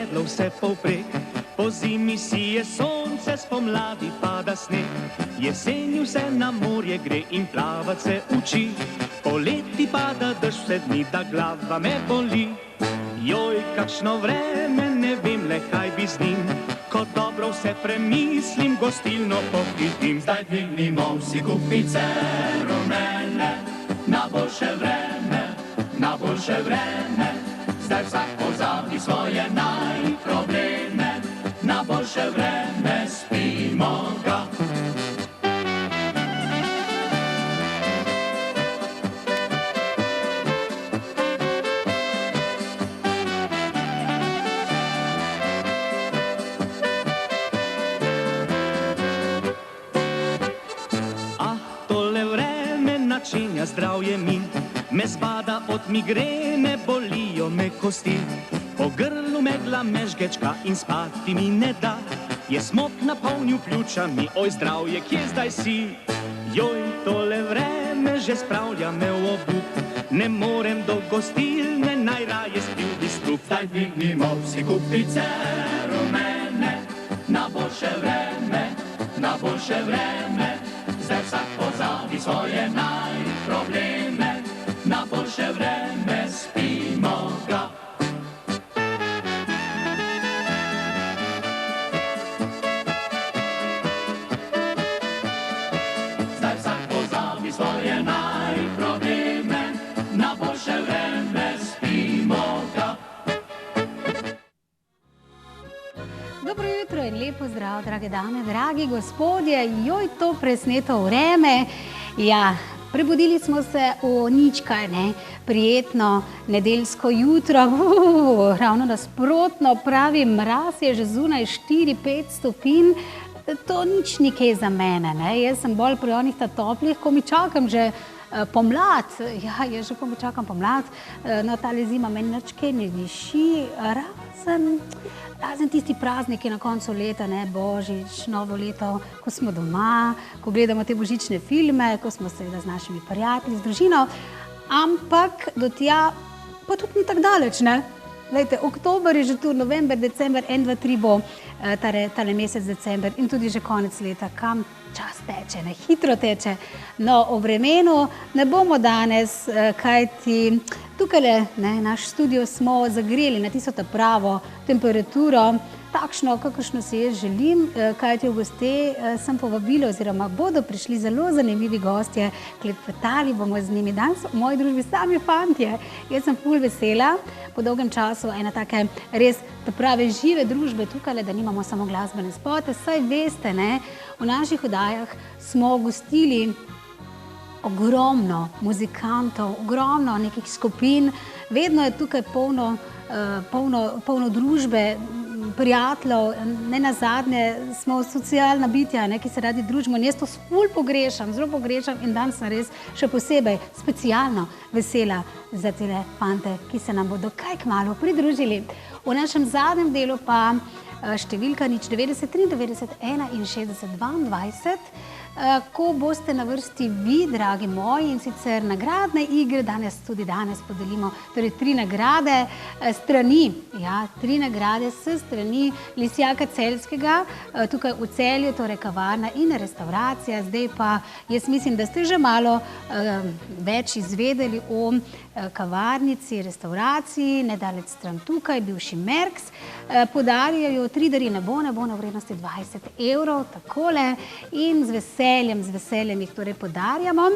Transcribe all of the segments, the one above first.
zmedlo vse povprek. Po zimi sije sonce, spomladi pada sneg. Jeseni vse na morje gre in plavat se uči. Poleti pada dež vse dni, da glava me boli. Joj, kakšno vreme, ne vem le, kaj bi z njim. Ko dobro vse premislim, gostilno pohitim. Zdaj dvignimo vsi kupice rumene, na boljše vreme, na boljše vreme. Zdaj vsak pozabi svoje najprobleme, na boljše vreme spimo ga. Načenja zdravje mi, me zbada od migrene, bolijo me kosti. Po grlu megla me žgečka in spati mi ne da. Je smok napolnil pljuča mi, oj zdravje, kje zdaj si? Joj, tole vreme že spravlja me v obup. Ne morem do gostilne, najraje spil bi strup. Zdaj dvignimo vsi kupice rumene, na boljše vreme, na boljše vreme. Zdaj vsak pozabi svoje najprobleme, na boljše vreme spimo ga. Zdaj vsak pozabi svoje najprobleme, na boljše vreme spimo ga. Dobro jutro in lepo zdrav, drage dame, dragi gospodje. Joj, to presneto vreme. Ja, prebudili smo se v nič kaj, ne, prijetno nedeljsko jutro. Ravno nasprotno, pravi mraz je že zunaj 4-5 stopinj. To nič ni kaj za mene, ne. Jaz sem bolj pri onih toplih, ko mi čakam že pomlad. Ja, jaz že ko mi čakam pomlad. No, tale zima meni nič kaj ne diši, razen tisti prazniki na koncu leta, ne, Božič, novo leto, ko smo doma, ko gledamo te božične filme, ko smo seveda z našimi prijatelji, z družino, ampak do tja pa tudi ni tako daleč, ne. Glejte, oktober je že tu, november, december, 1, 2, 3 bo tale mesec december in tudi že konec leta. Kam čas teče, ne, hitro teče. No, o vremenu ne bomo danes, kajti tukaj, ne, naš studio smo zagreli na tisto ta pravo temperaturo, takšno, kakršno si jaz želim, kajti v goste sem povabila oziroma bodo prišli zelo zanimivi gostje, klepetali bomo z njimi. Danes v moji družbi sami fantje. Jaz sem ful vesela, po dolgem času ena take res prave žive družbe tukaj, da nimamo samo glasbene spote. Saj veste, ne, v naših oddajah smo gostili ogromno muzikantov, ogromno nekih skupin, vedno je tukaj polno družbe, prijateljev, ne nazadnje smo socialna bitja, ne, ki se radi družimo. In jaz to ful pogrešam, zelo pogrešam in danes sem res še posebej specialno vesela za tele fante, ki se nam bodo kaj kmalu pridružili. V našem zadnjem delu pa številka 090 93 61 22, ko boste na vrsti vi, dragi moji, in sicer nagradne igre. Danes podelimo torej 3 nagrade strani, ja, 3 nagrade s strani Lisjaka Celjskega, tukaj v Celju, torej kavarna in restauracija. Zdaj pa jaz mislim, da ste že malo več izvedeli o kavarnici, restauraciji, nedaleč stran tukaj, bivši Merks. Podarjajo 3 darilne bone v vrednosti 20 evrov, takole, in z veseljem jih torej podarjamo.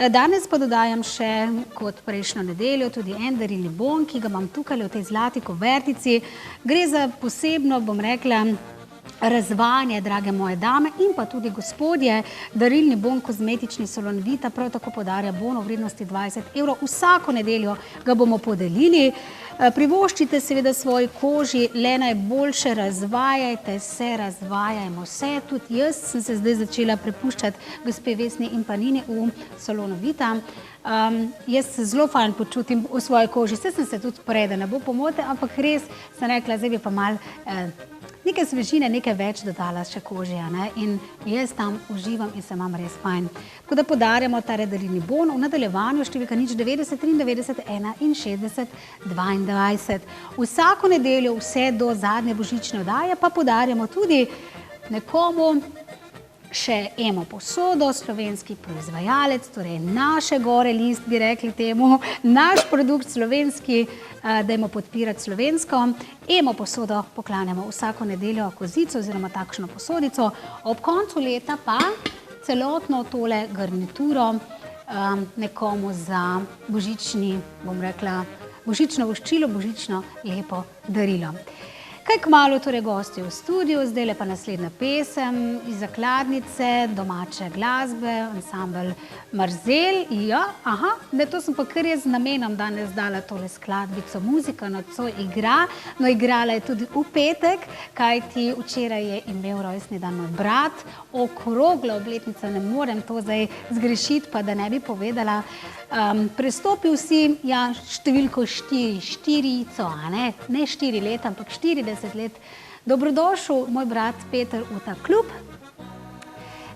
Danes pa dodajam še, kot prejšnjo nedeljo, tudi en darilni bon, ki ga imam tukaj v tej zlati kuvertici. Gre za posebno, bom rekla, razvajanje, drage moje dame in pa tudi gospodje. Darilni bon kozmetični salon Vita prav tako podarja bon v vrednosti 20 evrov. Vsako nedeljo ga bomo podelili. Privoščite seveda svoji koži le najboljše, razvajajte se, razvajajmo se. Tudi jaz sem se zdaj začela prepuščati gospe Vesni in pa Nini v salonu Vita. Jaz se zelo fajn počutim v svoji koži. Saj sem se tudi prej, da ne bo pomote, ampak res sem rekla, zdaj bi pa malo nekaj svežine, nekaj več dodala še kože, ne? In jaz tam uživam in se imam res fajn. Tako da podarjamo ta darilni bon v nadaljevanju številka 090 93 61 22. Vsako nedeljo vse do zadnje božične oddaje pa podarjamo tudi nekomu še Emo posodo, slovenski proizvajalec, torej naše gore list, bi rekli temu, naš produkt slovenski, dajmo podpirati slovensko. Emo posodo poklanjamo vsako nedeljo kozico oziroma takšno posodico, ob koncu leta pa celotno tole garnituro nekomu za božični, bom rekla, božično voščilo, božično lepo darilo. Kaj kmalu torej gosti v studiu, zdajle pa naslednja pesem iz zakladnice domače glasbe, ansambel Marzel. Ja, aha, ne, to sem pa kar jaz z namenom danes dala tole skladbico. Muzika nocoj igra, no igrala je tudi v petek, kajti včeraj je imel rojstni dan moj brat, okrogla obletnica, ne morem to zdaj zgrešiti, pa da ne bi povedala. Prestopil si, ja, številko 4, štirico, a ne 4 leta, ampak 40 let. Dobrodošel, moj brat Peter, v ta klub.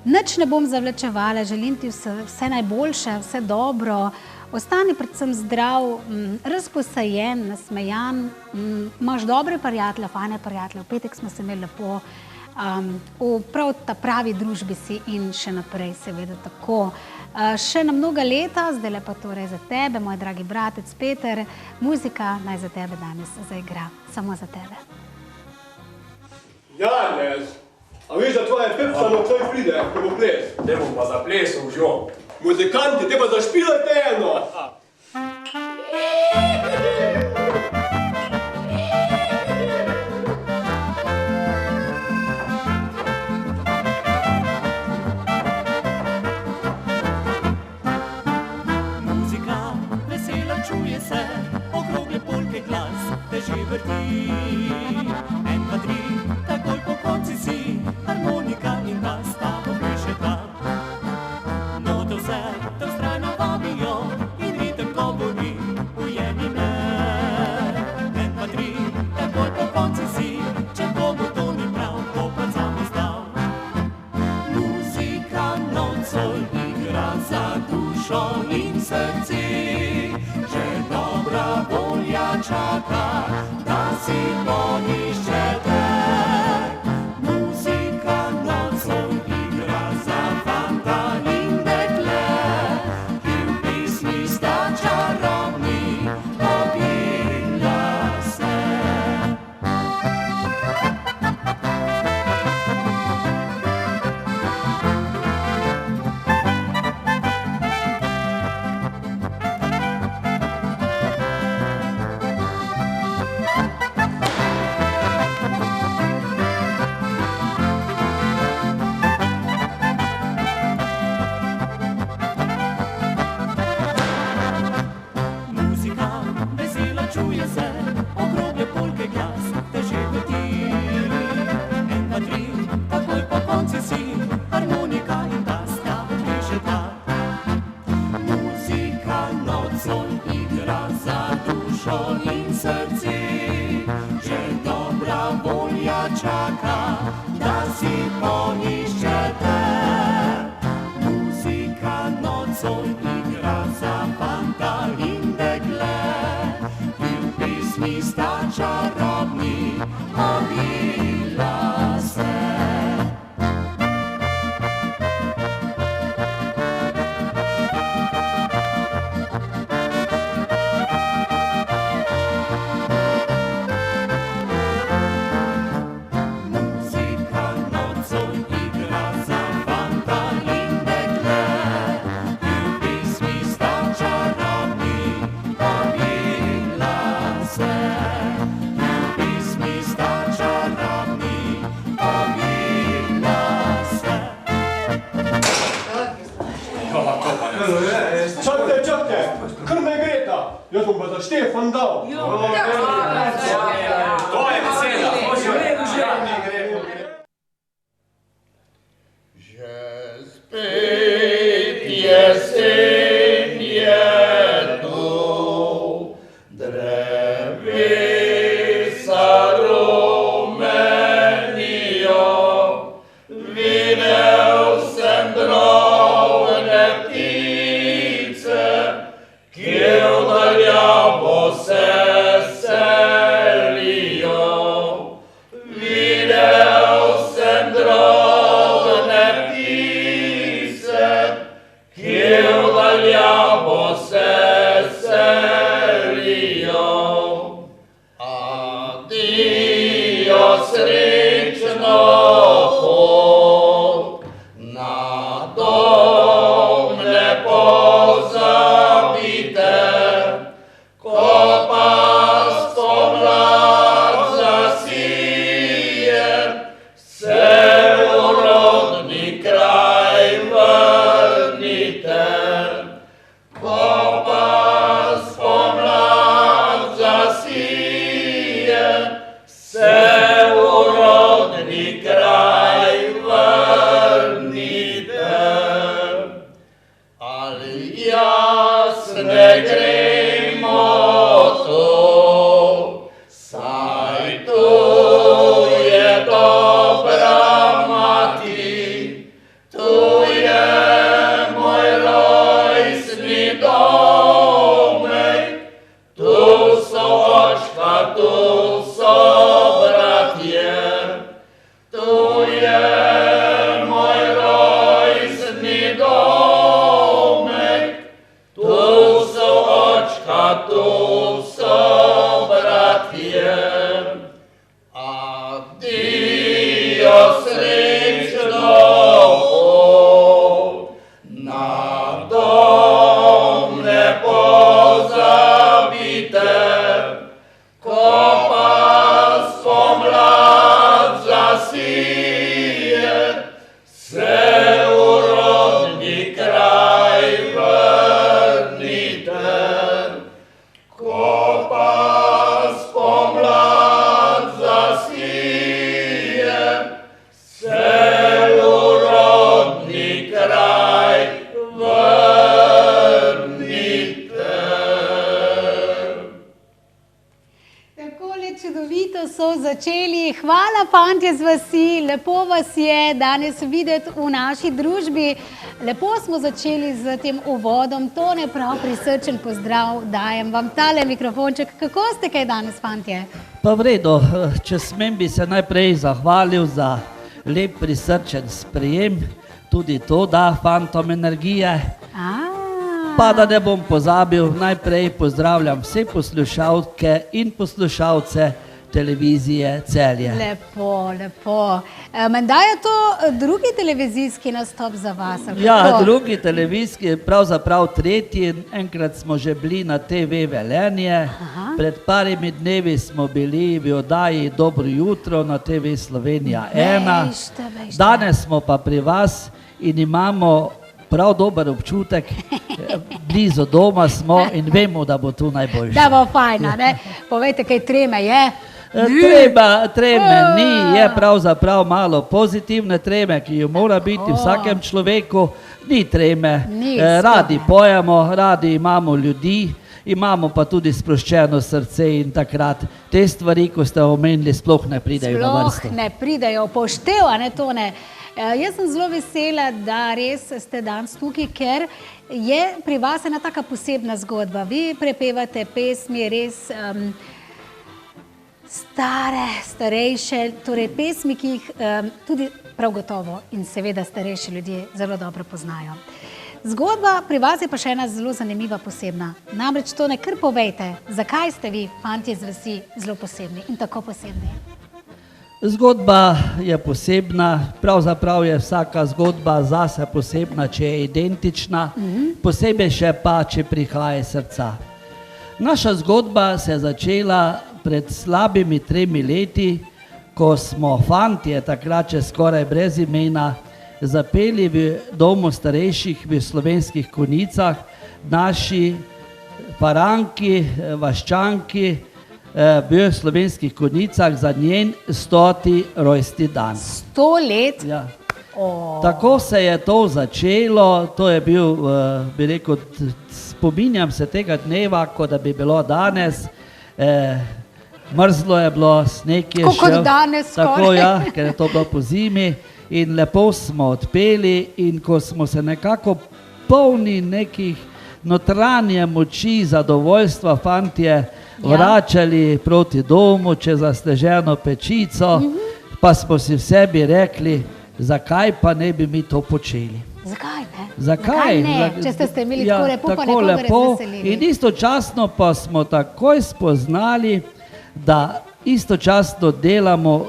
Nič ne bom zavlačevala, želim ti vse najboljše, vse dobro. Ostani predvsem zdrav, razposajen, nasmejan, imaš dobre prijatelje, fajne prijatelje. V petek smo se imeli lepo, v prav ta pravi družbi si in še naprej seveda tako. Še na mnoga leta, zdaj pa torej za tebe, moj dragi bratec Peter, muzika naj za tebe danes zaigra, samo za tebe. Janez, a veš, da tvoja pepca nocoj pride, ko bo ples? Te bom pa za ples užjo. Muzikanti, te pa zašpilajte eno! Čuje se okrogle polke glas, te že vrti. 1, 2, 3, takoj po konci si, harmonika in bas ta popešeta. Note vse te vztrajno vabijo in ritem govori, ujemi me. 1, 2, 3, takoj po konci si, če komu to ni prav, popad sam ostal. Muzika nocoj igra za dušo in srce. Dobra volja čaka, da si poniščete. Muzika nocoj igra za fanta in dekle, ki v pismi sta čarobni, objela se. Čuje se okrogle polke glas, te že vrti. 1, 2, 3, takoj po konci si, harmonika in bas ta popešeta. Muzika nocoj igra za dušo in srce, že dobra volja čaka, da si poniščete. Muzika nocoj igra za fanta in dekle, mi sta čarobni, objela se. Muzika nocoj igra za fanta in dekle, ki v pismi sta čarobni, objela se. Čakajte, kar me greta, jaz bom pa za Štefan dal. To je vesela, može redu že. Že spet jesen je tu, drevesa rumena. srečno pot, na dom ne pozabite, ko pa spomlad zasije, se v rodni kraj vrnite. Ko pa spomlad zasije, se v rodni kraj vrnite. Ali jaz ne gremo to, saj tu je dobra mati, tu je moj rojstni domek, tu so očka, tu so bratje, tu je moj rojstni domek, tu so očka, tu so bratje. Addio, srečno pot, na dom ne pozabite, ko pa spomlad zasije, se v rodni kraj vrnite. Ko pa spomlad zasije, se v rodni kraj vrnite. Takole čudovito so začeli. Hvala, fantje z vasi, lepo vas je danes videti v naši družbi. Lepo smo začeli z tem uvodom, Tone, prav prisrčen pozdrav dajem vam tale mikrofonček. Kako ste kaj danes, fantje? Pa v redu, če smem, bi se najprej zahvalil za lep prisrčen sprejem, tudi to da fantom energije. Pa da ne bom pozabil, najprej pozdravljam vse poslušalke in poslušalce televizije Celje. Lepo, lepo. Menda je to drugi televizijski nastop za vas? Ali Ja, kako? drugi televizijski, pravzaprav tretji, enkrat smo že bili na TV Velenje, pred parimi dnevi smo bili v oddaji Dobro jutro na TV Slovenija 1. Vejšte. Danes smo pa pri vas in imamo prav dober občutek, blizu doma smo in vemo, da bo tu najboljše. Da bo fajna, ne? Povejte, kaj treme je? Treme ni, je pravzaprav malo pozitivne treme, ki jo mora biti vsakem človeku, ni treme. Ni, Radi pojemo, radi imamo ljudi, imamo pa tudi sproščeno srce in takrat te stvari, ko ste omenili, sploh ne pridejo na vrsto. Sploh ne pridejo poštev, a ne, Tone? Jaz sem zelo vesela, da res ste danes tukaj, ker je pri vas ena taka posebna zgodba. Vi prepevate pesmi res starejše, torej pesmi, ki jih tudi prav gotovo in seveda starejši ljudje zelo dobro poznajo. Zgodba pri vas je pa še ena zelo zanimiva, posebna. Namreč, Tone, kar povejte, zakaj ste vi, fantje z vasi, zelo posebni in tako posebni? Zgodba je posebna, pravzaprav je vsaka zgodba zase posebna, če je identična, posebej še pa, če prihaja iz srca. Naša zgodba se je začela pred slabimi 3 leti, ko smo fantje, takrat še skoraj brez imena, zapeli v domu starejših v Slovenskih Konjicah, naši paranki, vaščanki, v Slovenskih Konjicah za njen 100. rojstni dan. 100 let? Ja. Tako se je to začelo, to je bil, bi rekel, spominjam se tega dneva, kot da bi bilo danes, mrzlo je bilo, sneg je šel. Kot danes skoraj. Tako, ja, ker je to bilo po zimi in lepo smo odpeli in ko smo se nekako polni nekih notranje moči, zadovoljstva, fantje, vračali proti domu, čez zasneženo pečico, pa smo si v sebi rekli, zakaj pa ne bi mi to počeli. Zakaj ne? Zakaj ne? Če ste imeli tako lepo, pa nekoga razveselili. In istočasno pa smo takoj spoznali, da istočasno delamo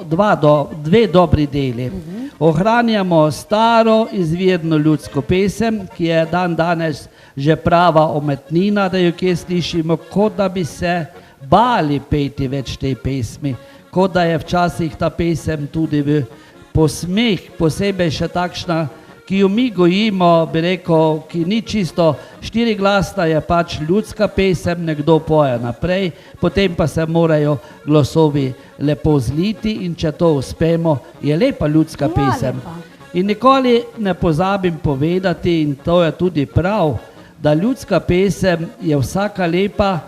dve dobri deli. Ohranjamo staro izvirno ljudsko pesem, ki je dan danes že prava umetnina, da jo kje slišimo, kot da bi se bali peti več te pesmi, kot da je včasih ta pesem tudi v posmeh, posebej še takšna, ki jo mi gojimo, bi rekel, ki ni čisto štiriglasna, je pač ljudska pesem, nekdo poje naprej, potem pa se morajo glasovi lepo zliti in če to uspemo, je lepa ljudska pesem. In nikoli ne pozabim povedati, in to je tudi prav, da ljudska pesem je vsaka lepa,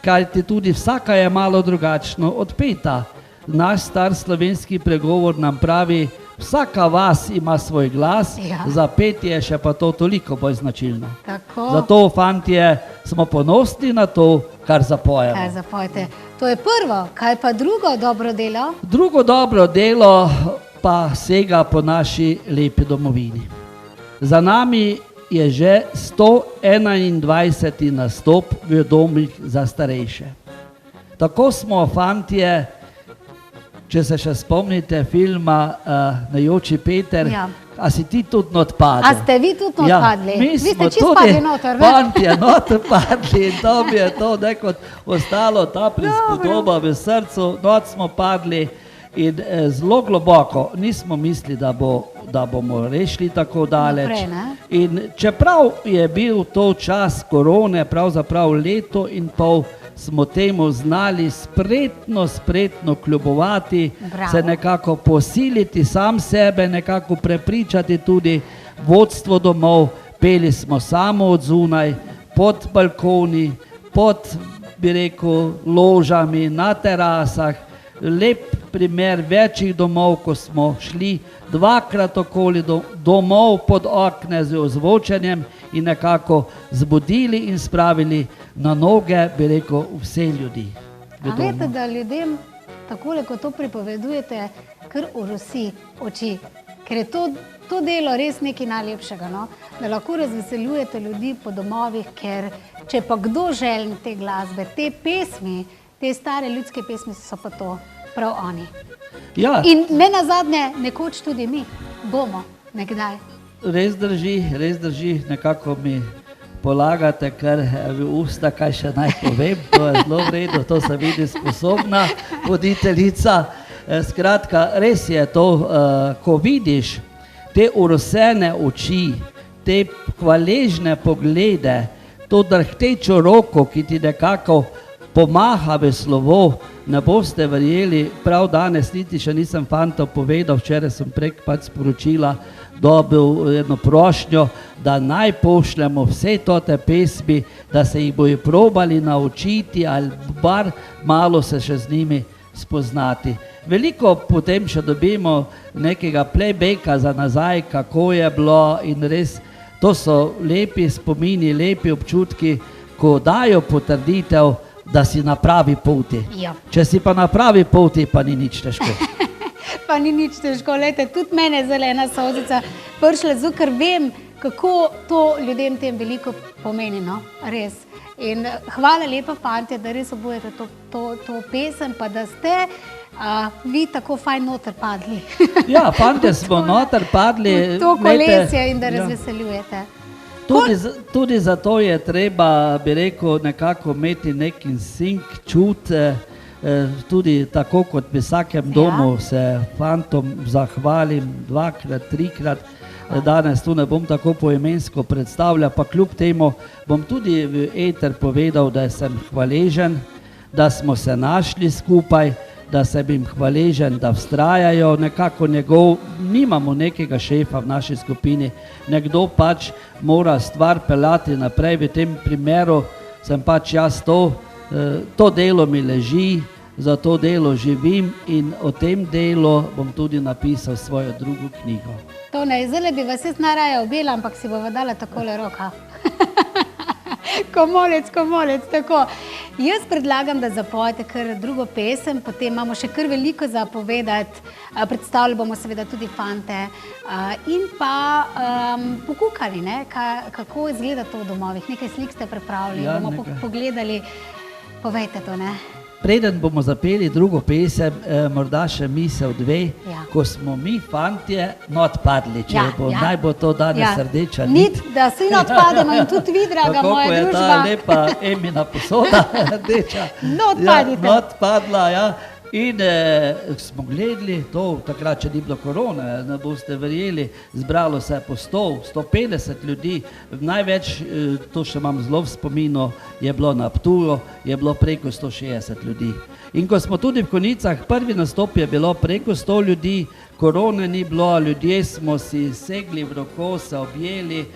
kajti tudi vsaka je malo drugačno odpeta. Naš star slovenski pregovor nam pravi, vsaka vas ima svoj glas, za petje je še pa to toliko bolj značilno. Zato, fantje, smo ponosni na to, kar zapojemo. Kaj zapojete? To je prvo, kaj pa drugo dobro delo? Drugo dobro delo pa sega po naši lepi domovini. Za nami je že 121. nastop v domih za starejše. Tako smo, fantje, če se še spomnite filma Najoči Peter, a si ti tudi not padli? A ste vi tudi not padli? Mi smo tudi, fantje, not padli in to mi je to nekot ostalo, ta prispodoba v srcu, not smo padli in zelo globoko nismo mislili, da bomo rešili tako daleč. In čeprav je bil to čas korone, pravzaprav leto in pol, smo temu znali spretno kljubovati, se nekako posiliti sam sebe, nekako prepričati tudi vodstvo domov, peli smo samo od zunaj, pod balkoni, pod, bi rekel, ložami, na terasah. Lep primer večjih domov, ko smo šli dvakrat okoli domov pod okne z ozvočenjem in nekako zbudili in spravili na noge, bi rekel, vse ljudi. A veste, da ljudem, takole, ko to pripovedujete, kar orosi oči, ker je to delo res nekaj najlepšega, no? Da lahko razveseljujete ljudi po domovih, ker če pa kdo želni te glasbe, te pesmi, te stare ljudske pesmi so pa to prav oni. In ne nazadnje, nekoč tudi mi bomo nekdaj. Res drži, nekako mi polagate kar v usta, kaj še naj povem, to je zelo v redu, to se vidi sposobna voditeljica. Skratka, res je to, ko vidiš te urosene oči, te hvaležne poglede, to drhtečo roko, ki ti nekako pomaha v slovo, ne boste verjeli, prav danes niti še nisem fantov povedal, včeraj sem prek pač sporočila, dobil jedno prošnjo, da naj pošljemo vse te pesmi, da se jih bojo probali naučiti ali bar malo se še z njimi spoznati. Veliko potem še dobimo nekega playbacka za nazaj, kako je bilo in res, to so lepi spomini, lepi občutki, ko dajo potrditev, da si na pravi poti. Če si pa na pravi poti, pa ni nič težko. Pa ni nič težko, lejte, tudi mene zelena solzica prišla, zato ker vem, kako to ljudem tem veliko pomeni, no, res. In hvala lepa, fantje, da res obujete to pesem, pa da ste vi tako fajn noter padli. Ja, fantje smo noter padli. To kolesje in da razveseljujete. Tudi zato je treba, bi rekel, nekako imeti nek instinkt, čut, tudi tako kot v vsakem domu se fantom zahvalim dvakrat, trikrat, danes tu ne bom tako poimensko predstavljal, pa kljub temu bom tudi v eter povedal, da sem hvaležen, da smo se našli skupaj, da sem jim hvaležen, da vztrajajo, nekako nimamo nekega šefa v naši skupini, nekdo pač mora stvar peljati naprej, v tem primeru sem pač jaz to delo mi leži, za to delo živim in o tem delu bom tudi napisal svojo drugo knjigo. To ne, zdaj bi vas jaz najraje objela, ampak si bova dala takole roka. Komolec, tako. Jaz predlagam, da zapojete kar drugo pesem, potem imamo še kar veliko za povedati, predstavili bomo seveda tudi fante in pa pokukali, ne, kako izgleda to v domovih. Nekaj slik ste pripravili, bomo pogledali. Povejte to, ne? preden bomo zapeli drugo pesem, morda še misel dve, Ja. ko smo mi fantje not padli, če naj bo to danes rdeča nit. Da si not pademo in tudi vi, draga kako moja je družba. ta lepa Emina posoda rdeča. Not padite. Not padla, ja. In smo gledali to, takrat, če ni bilo korone, ne boste verjeli, zbralo se je po 100-150 ljudi, največ, to še imam zelo v spominu, je bilo na Ptuju, je bilo preko 160 ljudi. In ko smo tudi v Konjicah, prvi nastop je bilo preko 100 ljudi, korone ni bilo, ljudje smo si segli v roko, se objeli,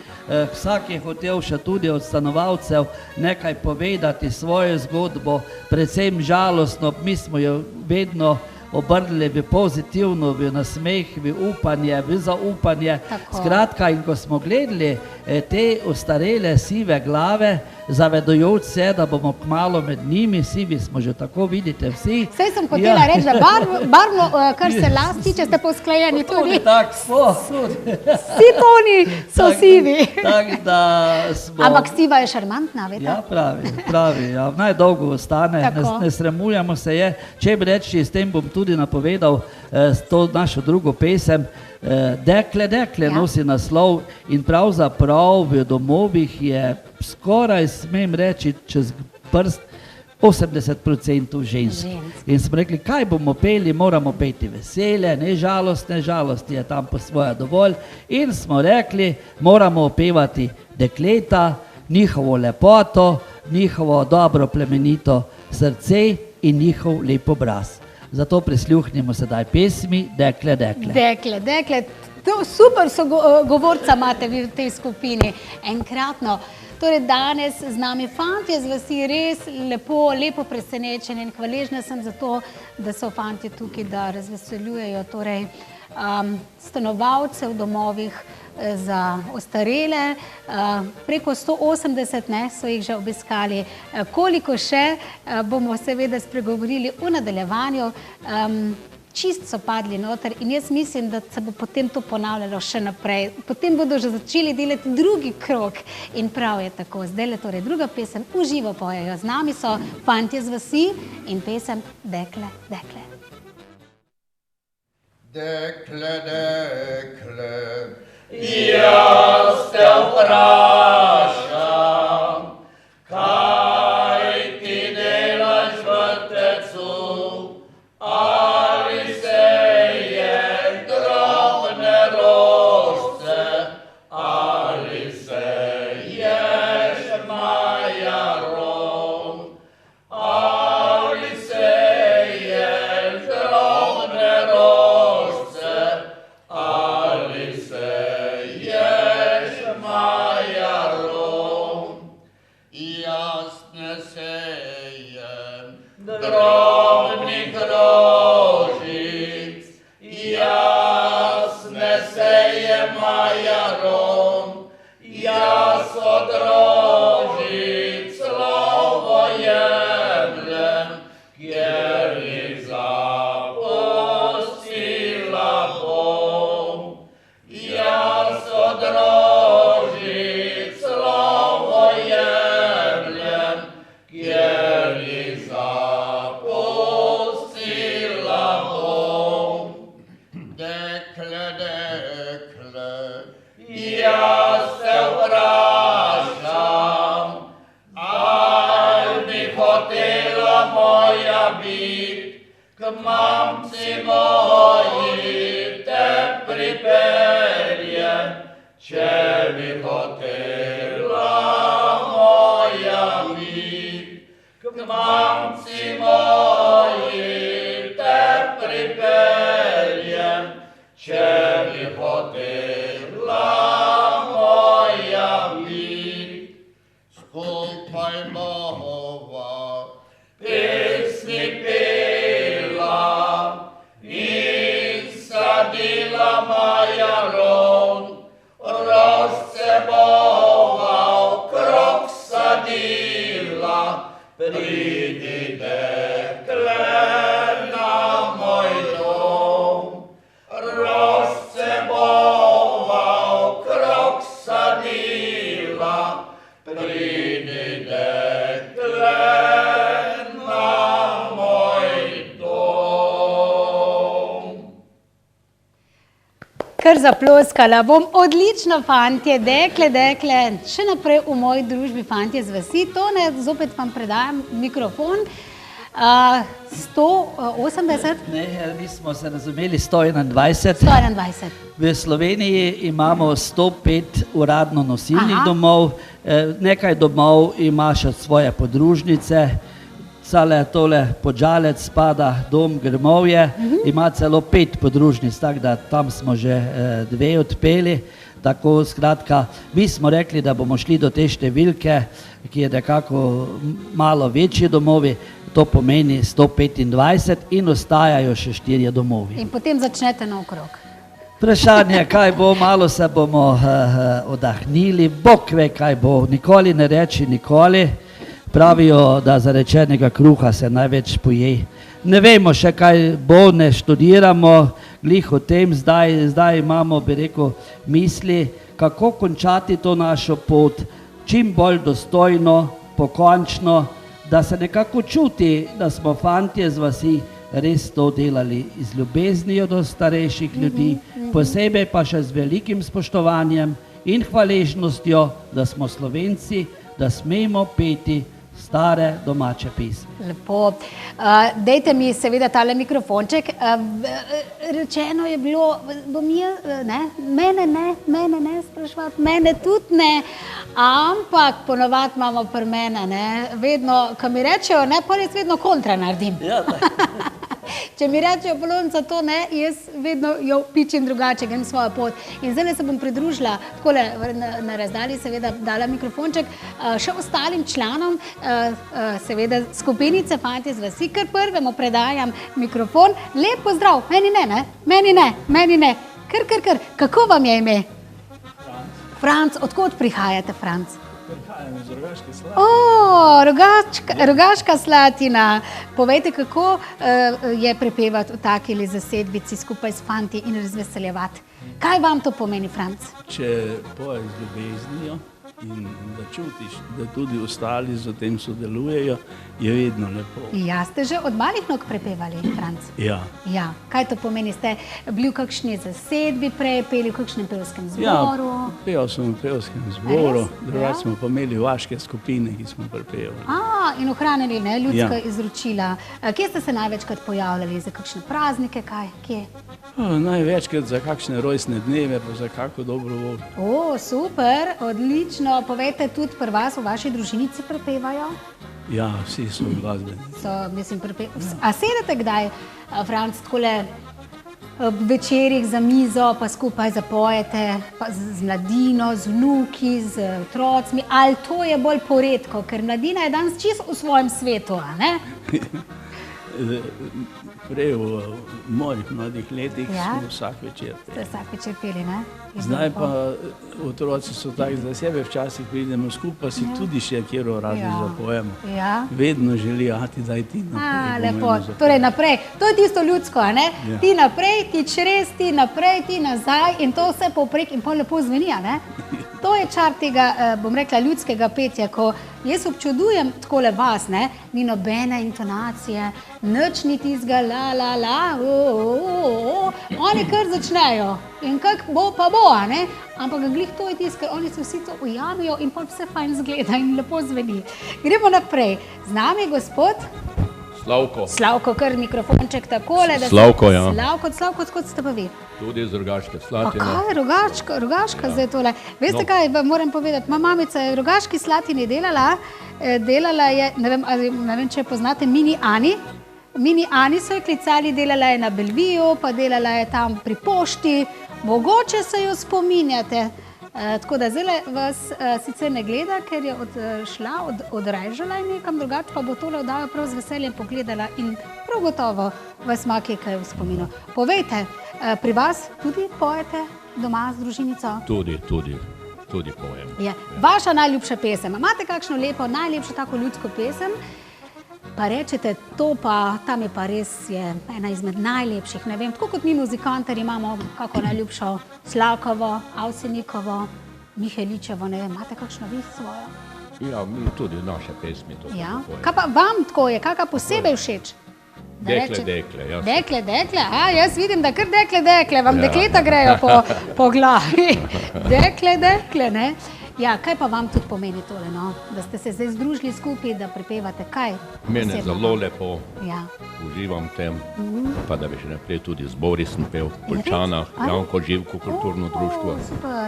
vsak je hotel še tudi od stanovalcev nekaj povedati, svojo zgodbo, predvsem žalostno, mi smo jo vedno obrnili v pozitivno, v nasmeh, v upanje, v zaupanje. Tako. Skratka, in ko smo gledali te ostarele sive glave, zavedajoč se, da bomo kmalu med njimi, sivi smo že tako, vidite vsi. Saj sem hotela reči, da barvno, kar se las tiče, ste pa usklajeni tudi. Vsi toni so sivi. Ampak siva je šarmantna, veste? Ja, pravi, ja, najdolgo ostane, ne sramujemo se je. Če bi reči, s tem bom tudi napovedal to našo drugo pesem, Dekle nosi naslov in pravzaprav v domovih je skoraj, smem reči, čez prst 80% žensk. In smo rekli, kaj bomo peli, moramo peti vesele, ne žalostne, žalosti je tam po svoje dovolj. In smo rekli, moramo opevati dekleta, njihovo lepoto, njihovo dobro plemenito srce in njihov lep obraz. Zato prisluhnimo sedaj pesmi Dekle. Dekle. To super govorca imate vi v tej skupini. Enkratno. Torej danes z nami fantje z vasi res lepo presenečeni in hvaležna sem za to, da so fantje tukaj, da razveseljujejo torej stanovalce v domovih za ostarele. Preko 180 so jih že obiskali. Koliko še, bomo seveda spregovorili v nadaljevanju. Čist so padli noter in jaz mislim, da se bo potem to ponavljalo še naprej. Potem bodo že začeli delati drugi krog in prav je tako. Zdaj torej druga pesem, v živo pojejo. Z nami so fantje z vasi in pesem Dekle. Dekle, jaz te vprašam, kaj ti delaš v vrtcu, ali sejem drobne rožce, ali seješ majaron, ali seješ drobne rožce, ali seješ majaron. Jaz ne sejem drobnih rožic, jaz ne sejem majaron, jaz od rožic slovo jemljem, kjer jih zapustila bom. Jaz od rožic slovo jemljem, kjer jih zapustila bom. Dekle, jaz te vprašam, ali bi hotela moja bit, k mamci moji te pripeljem, če bi hotela moja bit, k mamci moji te pripeljem, če bi hotela moja bit. Skupaj bova pesmi pela in sadila majaron, rožce bova okrog sadila, pridi dekle na moj dom. Rožce bova Kar zaploskala bom, odlično fantje, dekle, še naprej v moji družbi fantje z vasi, Tone, zopet vam predajam mikrofon, 180? Ne, mi smo se razumeli 121. 121. V Sloveniji imamo 105 uradno nosilnih domov, nekaj domov ima še svoje podružnice, Sale tole Podžalec spada dom Grmovje, ima celo 5 podružnic, tako da tam smo že 2 odpeli. Tako skratka, mi smo rekli, da bomo šli do te številke, ki je nekako malo večji domovi, to pomeni 125 in ostajajo še 4 domovi. In potem začnete naokrog. Vprašanje, kaj bo, malo se bomo odahnili, Bog ve, kaj bo, nikoli ne reči nikoli. Pravijo, da zarečenega kruha se največ poje. Ne vemo še, kaj bo, ne študiramo, glih o tem, zdaj imamo, bi rekel, misli, kako končati to našo pot, čim bolj dostojno, pokončno, da se nekako čuti, da smo fantje z vasi res to delali z ljubeznijo do starejših ljudi, posebej pa še z velikim spoštovanjem in hvaležnostjo, da smo Slovenci, da smemo peti stare domače pesmi. Lepo. Dejte mi seveda tale mikrofonček. Rečeno je bilo, bom jaz, mene ne spraševati, mene tudi ne, ampak ponovadi imamo pri mene, vedno, ko mi rečejo, pa res vedno kontra naredim. Ja, Če mi rečejo Polonca to ne, jaz vedno jo pičim drugače, grem svojo pot. In zdaj se bom pridružila, takole na razdalji seveda dala mikrofonček še ostalim članom, seveda skupinice Fantje z vasi, kar prvemu predajam mikrofon. Lep pozdrav, meni ne. Kar. Kako vam je ime? Franc, odkot prihajate, Franc? Prihajam iz Rogaške Slatine. Rogaška Slatina. Povejte, kako je prepevati v takili zasedbici skupaj s fanti in razveseljevati. Kaj vam to pomeni, Franc? Če poješ z ljubeznijo in da čutiš, da tudi ostali z tem sodelujejo, je vedno lepo. Ja, ste že od malih nog prepevali, Franc? Ja. Kaj to pomeni? Ste bili v kakšni zasedbi prej, peli v kakšnem pevskem zboru? Ja, pel sem v pevskem zboru, drugače smo pa imeli vaške skupine, ki smo prepevali. In ohranili ljudska izročila. Kje ste se največkrat pojavljali? Za kakšne praznike, kaj? Kje? Največkrat za kakšne rojstne dneve, pa za kako dobro voljo. Super, odlično. Povejte, tudi pri vas, v vaši družinici prepevajo? Ja, vsi so glasbeni. A sedete kdaj, Franc, takole ob večerih za mizo, pa skupaj zapojete z mladino, z vnuki, z otrocmi, ali to je bolj poredko, ker mladina je danes čisto v svojem svetu, a ne? Prej v mojih mladih letih smo vsak večer peli. Ste vsak večer peli, ne? Zdaj pa otroci so tako za sebe, včasih pridemo skupaj, si tudi še kjero radi zapojemo. Vedno želijo, daj ti naprej. Lepo, torej naprej. To je tisto ljudsko, a ne? Ti naprej, ti čez, ti naprej, ti nazaj in to vse povprek in pol lepo zveni, a ne? To je čar tega, bom rekla, ljudskega petja, ko jaz občudujem takole vas, ne? Ni nobene intonacije, nič ni tizga la, oni kar začnejo in kak bo pa bo, a ne? Ampak glih to je tisto, ker oni se vsi to ujamijo in pol vse fajn zgleda in lepo zveni. Gremo naprej. Z nami gospod Slavko, kar mikrofonček takole. Slavko, ja. Slavko, skot ste pa vi? Tudi iz Rogaške Slatine. Pa kaj, Rogaška zdaj tole? Veste kaj, vam moram povedati, moja mamica je v Rogaški Slatini delala je, ne vem, če poznate Mini Ani. Mini Ani so jo klicali, delala je na Belviju, pa delala je tam pri pošti, mogoče se jo spominjate. Tako da zdaj vas sicer ne gleda, ker je odšla, odrežala in nekam drugače, pa bo tole oddajo prav z veseljem pogledala in prav gotovo vas ima kaj v spominu. Povejte, pri vas tudi pojete doma z družinico? Tudi pojem. Vaša najljubša pesem, imate kakšno lepo, najlepšo tako ljudsko pesem, pa rečete, to pa, tam je pa res ena izmed najlepših, ne vem, tako kot mi muzikantarji imamo kako najljubšo Slavkovo, Avsenikovo, Miheličevo, ne vem, imate kakšno vi svojo? Ja, mi tudi naše pesmi to pojem. Kaj pa vam tako je, kakšna posebej všeč? Dekle, jasno. Dekle, jaz vidim, da kar dekle, vam dekleta grejo po glavi. Dekle, ne? Ja, kaj pa vam tudi pomeni tole, no? Da ste se zdaj združili skupaj, da pripevate, kaj? Mene zelo lepo, ja. Uživam v tem, pa da bi še naprej tudi zbori sem pel v Poljčanah, Janko Živko kulturno društvo,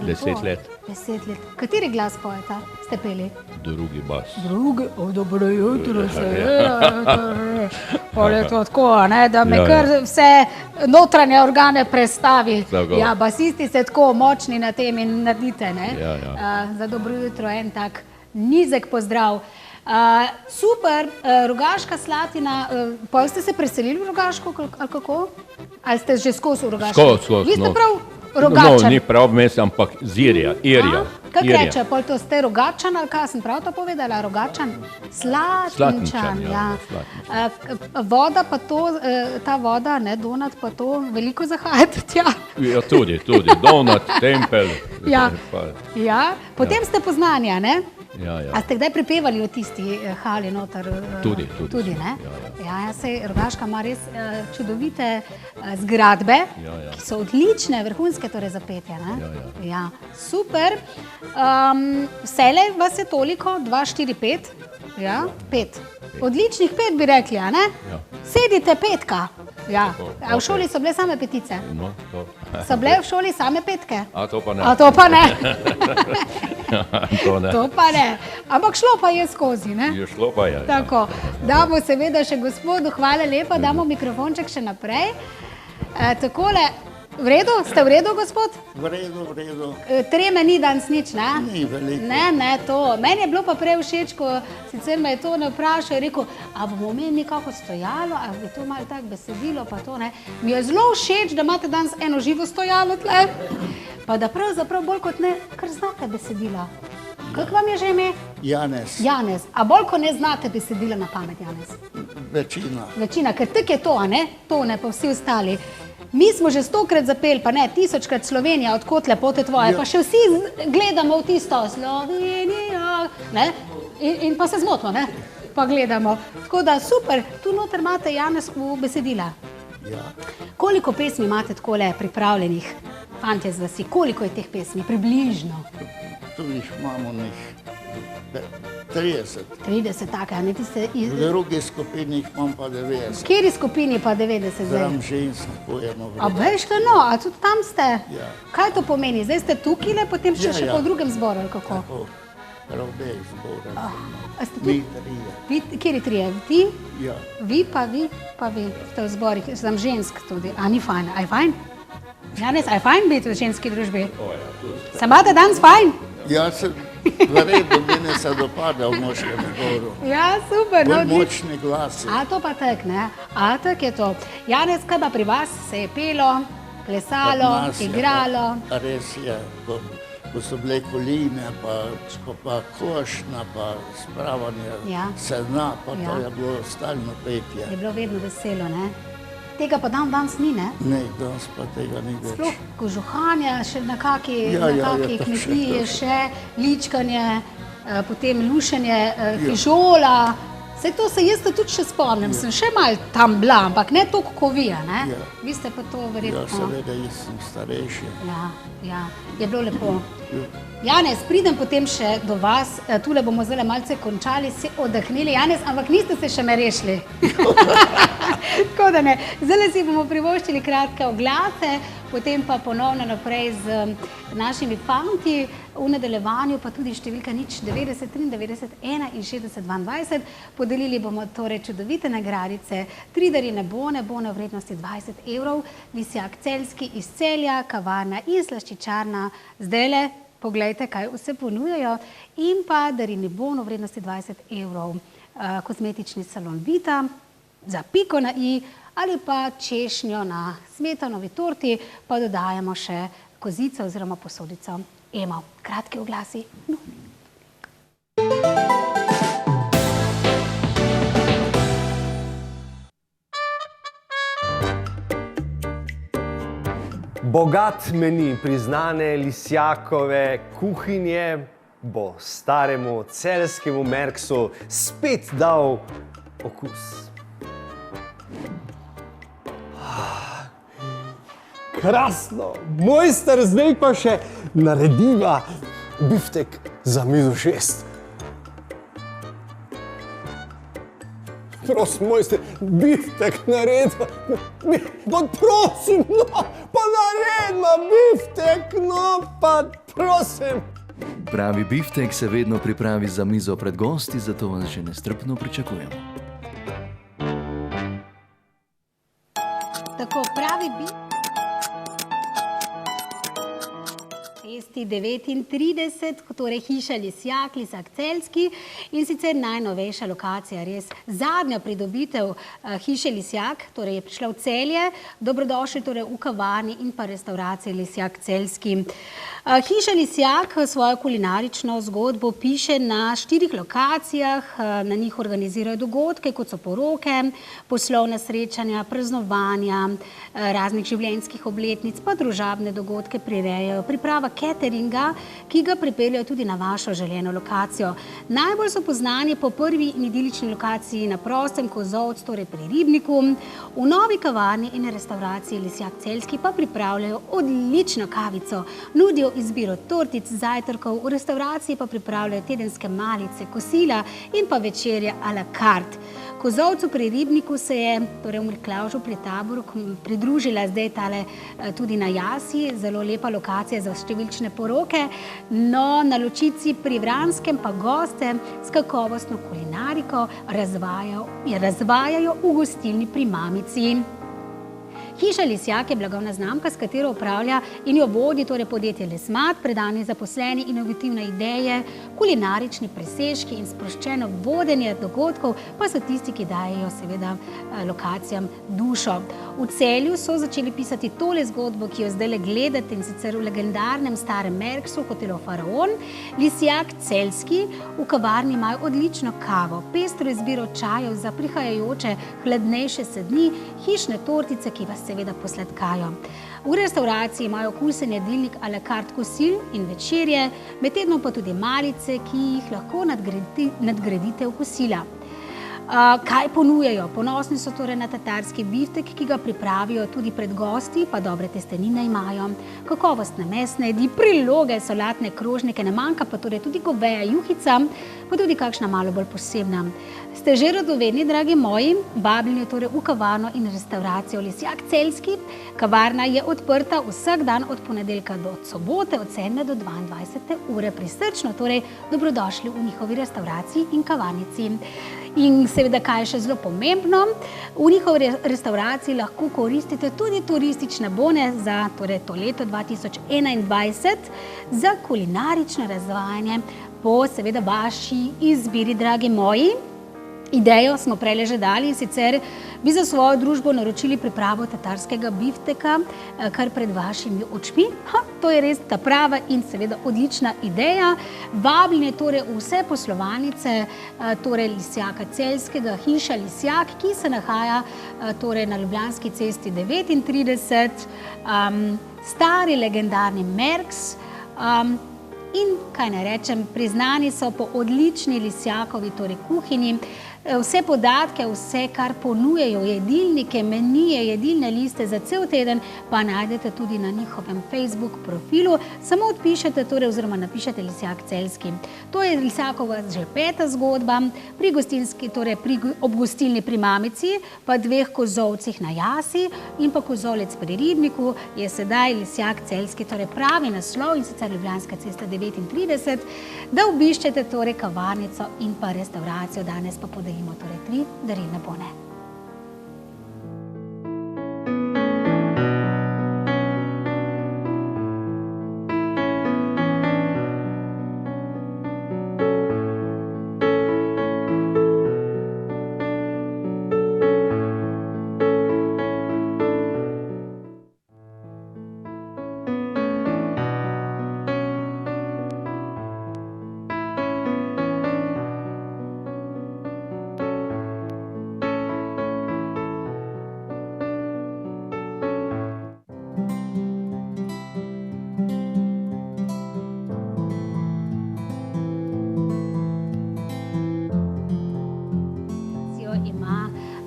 10 let. 10 let. Kateri glas pojeta ste peli? Drugi bas. Drugi, dobro jutro se je. Pa je to tako, ne, da me kar vse notranje organe prestavi. Ja, basisti ste tako močni na tem in naredite, ne? Za dobro jutro en tak nizek pozdrav. Super, Rogaška Slatina, pa ste se preselili v Rogaško, ali kako? Ali ste že skozi v Rogaško? Skozi. Vi ste prav Rogačan? No, ni prav mes, ampak Irija. Kako reče, pol to ste Rogačan, ali kaj sem prav to povedala, Rogačan? Slatinčan, ja. Voda pa to, ta voda, ne, Donat pa to, veliko zahajate tja? Ja, tudi, Donat, Tempelj. Ja, potem ste Poznanja, ne? Ja. A ste kdaj pripevali v tisti hali noter? Tudi, ne? Ja, sej Rogaška ima res čudovite zgradbe, ki so odlične, vrhunske torej za petje, ne? Ja, super. Vselej vas je toliko, 2, 4, 5? Ja, 5. Odličnih 5 bi rekli, a ne? Sedite petka. Ja, a v šoli so bile same petice? No, to. So bile v šoli same petke? A to pa ne. A to pa ne. To ne. To pa ne. Ampak šlo pa je skozi, ne? Je šlo pa je. Tako, damo seveda še gospodu, hvala lepa, damo mikrofonček še naprej. Takole, v redu? Ste v redu, gospod? V redu. Treme ni danes nič, ne? Ni veliko. Ne, to. Meni je bilo pa prej všeč, ko sicer me je to ne vprašal, je rekel, a bomo imeli nekako stojalo, a bi to malo tako besedilo, pa to, ne. Mi je zelo všeč, da imate danes eno živo stojalo tle, pa da pravzaprav bolj kot ne, kar znate besedila. Kako vam je že ime? Janez. A bolj, ko ne znate besedila na pamet, Janez? Večina, ker tak je to, a ne? To ne, pa vsi ostali. Mi smo že 100-krat zapeli, pa ne, 1000-krat Slovenija, odkot lepote tvoje, pa še vsi gledamo v tisto Slovenija, ne? In pa se zmotimo, ne? Pa gledamo. Tako da super, tu noter imate Janez v besedila. Ja. Koliko pesmi imate takole pripravljenih, fantje z vasi, koliko je teh pesmi, približno? Tu jih imamo njih 30. 30, tako, a ne tiste... V drugi skupini jih imam pa 90. V kateri skupini pa 90 zdaj? Zram žensk pojemo vredno. A veš, no, a tudi tam ste? Ja. Kaj to pomeni? Zdaj ste tukaj, potem še po drugem zboru, ali kako? Tako, pravdej zboru. Mi trije. Kjeri trije? Ti? Ja. Vi pa vi ste v zborih, sem žensk tudi. A ni fajn? A je fajn? Janez, a je fajn biti v ženski družbi? Se imate danes fajn? Ja, se v redu, mene se dopada v moškem zboru. Ja, super. Bolj močni glasi. A to pa tak, ne? A tak je to. Janez, kaj pa pri vas se je pelo, plesalo, igralo? Res je, ko so bile koline, pa košna, pa spravanje sena, pa to je bilo stalno petje. Je bilo vedno veselo, ne? Tega pa danes ni, ne? Ne, danes pa tega ni več. Sploh kožuhanje, še na kaki kmetiji je še, ličkanje, potem lušenje fižola. Saj to se jaz tudi še spomnim, sem še malo tam bila, ampak ne toliko ko vi, ne? Vi ste pa to verjetno... Ja, seveda, jaz sem starejši. Ja, je bilo lepo. Janez, pridem potem še do vas, tule bomo zdaj malce končali, si oddahnili. Janez, ampak niste se še me rešili. Tako da ne. Zdaj si bomo privoščili kratke oglase, potem pa ponovno naprej z našimi fanti, v nadaljevanju pa tudi številka 090 93 61 22. Podelili bomo torej čudovite nagradice, 3 darjene bone v vrednosti 20 €, Lisjak Celjski iz Celja, kavarna in slaščičarna zdajle. Poglejte, kaj vse ponujajo, in pa darjeni bon v vrednosti 20 €, kozmetični salon Vita, za piko na i, ali pa češnjo na smetanovi torti, pa dodajamo še kozico oziroma posodico Emo. Kratki oglasi. Bogat meni priznane Lisjakove kuhinje bo staremu celjskemu Merksu spet dal okus. krasno, mojster, zdaj pa še narediva biftek za mizo 6. Prosim, mojster, biftek naredi. Pa prosim, no, pa naredima biftek, no, pa prosim. Pravi biftek se vedno pripravi za mizo pred gosti, zato vas že nestrpno pričakujemo. Tako pravi biftek. Cesti 39, torej hiša Lisjak, Lisjak Celjski in sicer najnovejša lokacija, res zadnja pridobitev hiše Lisjak, torej je prišla v Celje, dobrodošli torej v kavarni in pa restavraciji Lisjak Celjski. Hiša Lisjak svojo kulinarično zgodbo piše na 4 lokacijah, na njih organizirajo dogodke, kot so poroke, poslovna srečanja, praznovanja, raznih življenjskih obletnic, pa družabne dogodke prirejajo, priprava cateringa, ki ga pripeljajo tudi na vašo želeno lokacijo. Najbolj so poznani po prvi in idilični lokaciji na prostem Kozolc, torej pri Ribniku. V novi kavarni in restavraciji Lisjak Celjski pa pripravljajo odlično kavico, nudijo izbiro tortic, zajtrkov, v restavraciji pa pripravljajo tedenske malice, kosila in pa večerje a la carte. Kozolcu pri Ribniku se je, torej v Mrklavžu pri Taboru, pridružila zdaj tale tudi na Jasi, zelo lepa lokacija za številčne poroke, no na Ločici pri Vranskem pa goste s kakovostno kulinariko razvajajo v gostilni pri Mamici. Hiša Lisjak je blagovna znamka, s katero upravlja in jo vodi torej podjetje Lesmat, predani zaposleni, inovativne ideje, kulinarični presežki in sproščeno vodenje dogodkov pa so tisti, ki dajejo seveda lokacijam dušo. V Celju so začeli pisati tole zgodbo, ki jo zdaj gledate, in sicer v legendarnem starem Merksu, hotelu Faraon. Lisjak Celjski v kavarni imajo odlično kavo, pestro izbiro čajev za prihajajoče hladnejše se dni, hišne tortice, ki vas seveda posladkajo. V restavraciji imajo okusen jedilnik a la carte kosil in večerje, med tednom pa tudi malice, ki jih lahko nadgradite v kosila. Kaj ponujajo? Ponosni so torej na tatarski biftek, ki ga pripravijo tudi pred gosti, pa dobre testenine imajo, kakovostne mesne jedi, priloge, solatne krožnike, ne manjka pa torej tudi goveja juhica, pa tudi kakšna malo bolj posebna. Ste že radovedni, dragi moji, vabljeni torej v kavarno in restauracijo Lisjak Celjski. Kavarna je odprta vsak dan od ponedeljka do sobote, od 7 do 22 ure. Prisrčno torej dobrodošli v njihovi restauraciji in kavarnici. In seveda, kaj je še zelo pomembno, v njihovi restavraciji lahko koristite tudi turistične bone za torej to leto 2021 za kulinarično razvajanje po seveda vaši izbiri, dragi moji. Idejo smo prej že dali, in sicer bi za svojo družbo naročili pripravo tatarskega bifteka kar pred vašimi očmi. To je res ta prava in seveda odlična ideja. Vabljeni torej vse poslovalnice torej Lisjaka Celjskega, hiša Lisjak, ki se nahaja torej na Ljubljanski cesti 39, stari legendarni Merks. In kaj ne rečem, priznani so po odlični Lisjakovi torej kuhinji. Vse podatke, vse, kar ponujejo, jedilnike, menije, jedilne liste za cel teden, pa najdete tudi na njihovem Facebook profilu. Samo odpišete torej oziroma napišete Lisjak Celjski. To je Lisjakova že 5. zgodba, ob gostilni pri Mamici, pa 2 Kozolcih na Jasi in pa Kozolec pri Ribniku je sedaj Lisjak Celjski, torej pravi naslov, in sicer Ljubljanska cesta 39, da obiščete torej kavarnico in pa restauracijo. Danes pa podelimo torej 3 darilne bone.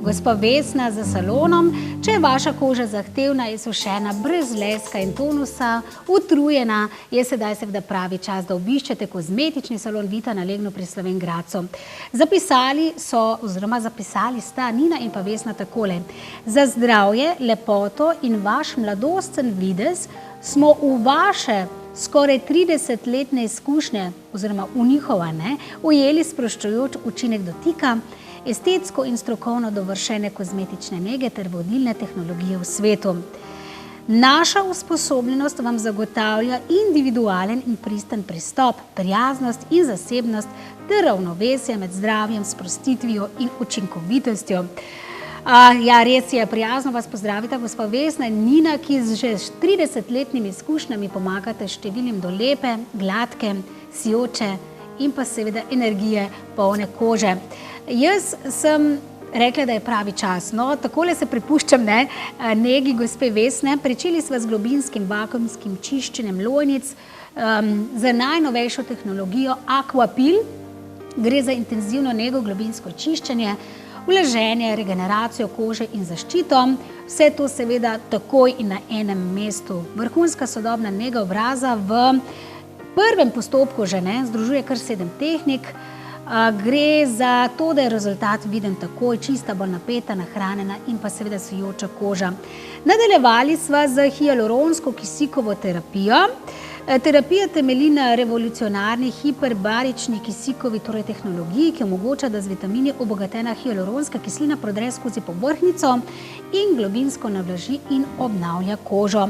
gospa Vesna za salonom. Če je vaša koža zahtevna, izsušena, brez leska in tonusa, utrujena, je sedaj seveda pravi čas, da obiščete kozmetični salon Vita na Legnu pri Slovenj Gradcu. Zapisali sta Nina in pa Vesna takole: za zdravje, lepoto in vaš mladostni videz smo v vaše skoraj 30-letne izkušnje, oziroma v njihova, ujeli sproščujoč učinek dotika, estetsko in strokovno dovršene kozmetične nege ter vodilne tehnologije v svetu. Naša usposobljenost vam zagotavlja individualen in pristen pristop, prijaznost in zasebnost ter ravnovesje med zdravjem, sprostitvijo in učinkovitostjo. Ja, res je, prijazno vas pozdravita gospa Vesna in Nina, ki z že 30-letnimi izkušnjami pomagate številnim do lepe, gladke, sijoče in pa seveda energije polne kože. Jaz sem rekla, da je pravi čas. No, takole se prepuščam negi gospe Vesne. Pričeli sva z globinskim vakuumskim čiščenjem lojnic za najnovejšo tehnologijo Aquapil. Gre za intenzivno nego, globinsko čiščenje, vlaženje, regeneracijo kože in zaščito. Vse to seveda takoj in na enem mestu. Vrhunska sodobna nega obraza v prvem postopku že združuje kar 7 tehnik. Gre za to, da je rezultat viden takoj, čista, bolj napeta, nahranjena in pa seveda sijoča koža. Nadaljevali sva z hialuronsko kisikovo terapijo. Terapija temelji na revolucionarni hiperbarični kisikovi tehnologiji, ki omogoča, da z vitamini obogatena hialuronska kislina prodre skozi povrhnjico in globinsko navlaži in obnavlja kožo.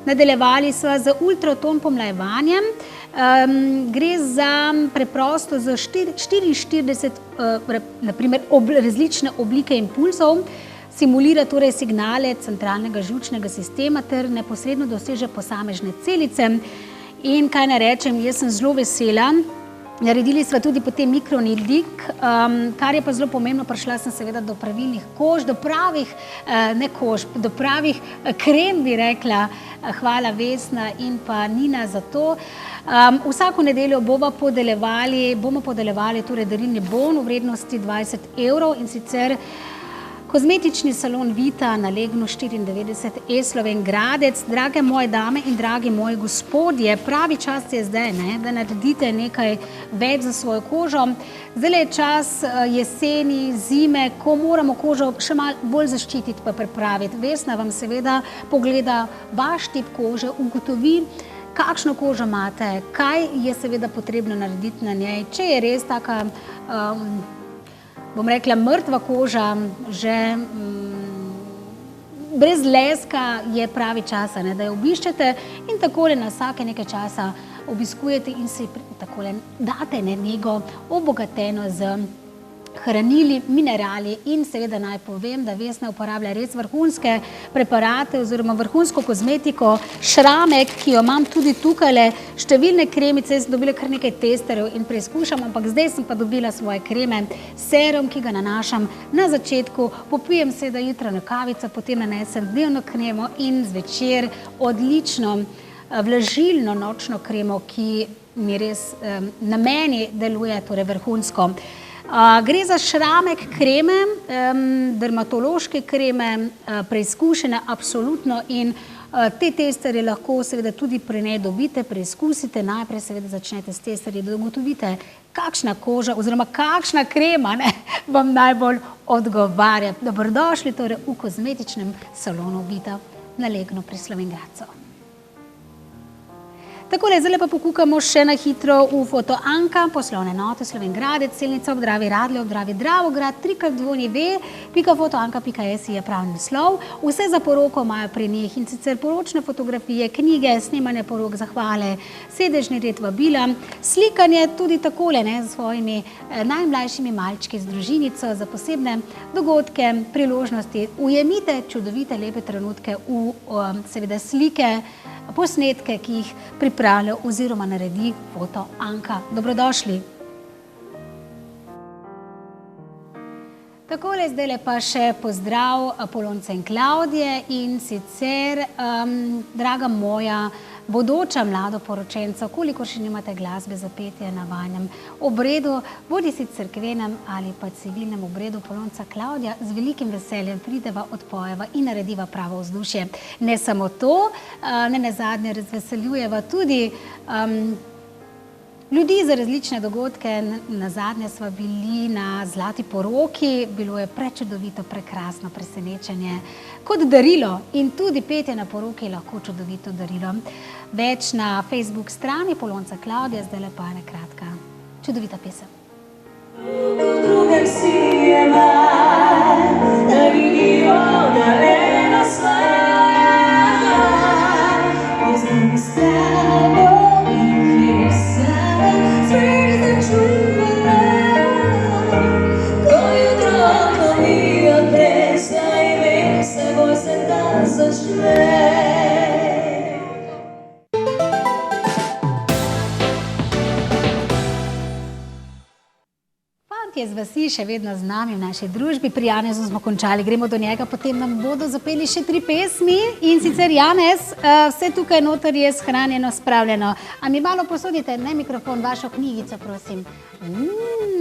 Nadaljevali sva z ultraton pomlajevanjem. Gre za preprosto za 44 različne oblike impulsov, simulira torej signale centralnega živčnega sistema ter neposredno doseže posamežne celice. In kaj naj rečem, jaz sem zelo vesela. Naredili sva tudi potem mikronildik, kar je pa zelo pomembno, prišla sem seveda do pravilnih kož, do pravih, do pravih krem, bi rekla. Hvala Vesna in pa Nina za to. Vsako nedeljo bomo podeljevali torej darilni bon v vrednosti 20 € in sicer kozmetični salon Vita na Legnu 94E Slovenj Gradec. Drage moje dame in dragi moji gospodje, pravi čas je zdaj, da naredite nekaj več za svojo kožo. Zdaj je čas jeseni, zime, ko moramo kožo še malo bolj zaščititi pa pripraviti. Vesna vam seveda pogleda vaš tip kože, ugotovi, kakšno kožo imate, kaj je seveda potrebno narediti na njej. Če je res taka bom rekla, mrtva koža, že brez leska, je pravi čas, da jo obiščete in takole na vsake nekaj časa obiskujete in si takole date nego obogateno z hranili, minerali in seveda naj povem, da Vesna uporablja res vrhunske preparate oziroma vrhunsko kozmetiko, šramek, ki jo imam tudi tukajle, številne kremice, sem dobila kar nekaj testerjev in preizkušam, ampak zdaj sem pa dobila svoje kreme, serum, ki ga nanašam na začetku, popijem seveda jutrajno kavico, potem nanesem dnevno kremo in zvečer odlično vlažilno nočno kremo, ki mi res na meni deluje torej vrhunsko. Gre za šramek kreme, dermatološke kreme, preizkušene absolutno in te testerje lahko seveda tudi pri njej dobite, preizkusite, najprej seveda začnete s testerji, da ugotovite, kakšna koža oziroma kakšna krema vam najbolj odgovarja. Dobrodošli torej v kozmetičnem salonu Vita na Legnu pri Slovenj Gradcu. Takole, zdaj pa pokukamo še na hitro v foto Anka, poslovne enote Slovenj Gradec, Selnica, Obdravi Radlje, Obdravi Dravograd, 3x2.v.fotoanka.si je pravi naslov. Vse za poroko imajo pri njih in sicer poročne fotografije, knjige, snemanje porok, zahvale, sedežni red vabila, slikanje tudi takole z svojimi najmlajšimi malčki z družinico za posebne dogodke, priložnosti. Ujemite čudovite, lepe trenutke v seveda slike, posnetke, ki jih pripravlja oziroma naredi foto Anka. Dobrodošli. Takole, zdaj pa še pozdrav Polonce in Klavdije in sicer, draga moja, bodoča mladoporočenca, koliko še nimate glasbe za petje na vajnem obredu, bodi si cerkvenem ali pa civilnem obredu Polonca Klavdija, z velikim veseljem prideva, odpojeva in narediva pravo vzdušje. Ne samo to, ne nazadnje razveseljujeva tudi ljudi za različne dogodke. Nazadnje sva bili na Zlati poroki, bilo je prečudovito, prekrasno presenečenje kot darilo in tudi petje na poroki je lahko čudovito darilo. Več na Facebook strani Polonca Klavdija, zdaj lepa ena kratka, čudovita pesem. V drugem si je manj, da vidijo daleno svet. Poznam s tebo in jesem, svet začuvena. Ko jutro pomijo presla ime, seboj se dan začne. Je z vasi še vedno z nami v naši družbi. Pri Janezu smo končali, gremo do njega, potem nam bodo zapeli še 3 pesmi. In sicer Janez, vse tukaj noter je shranjeno, spravljeno. A mi malo posodite, ne mikrofon, vašo knjigico, prosim.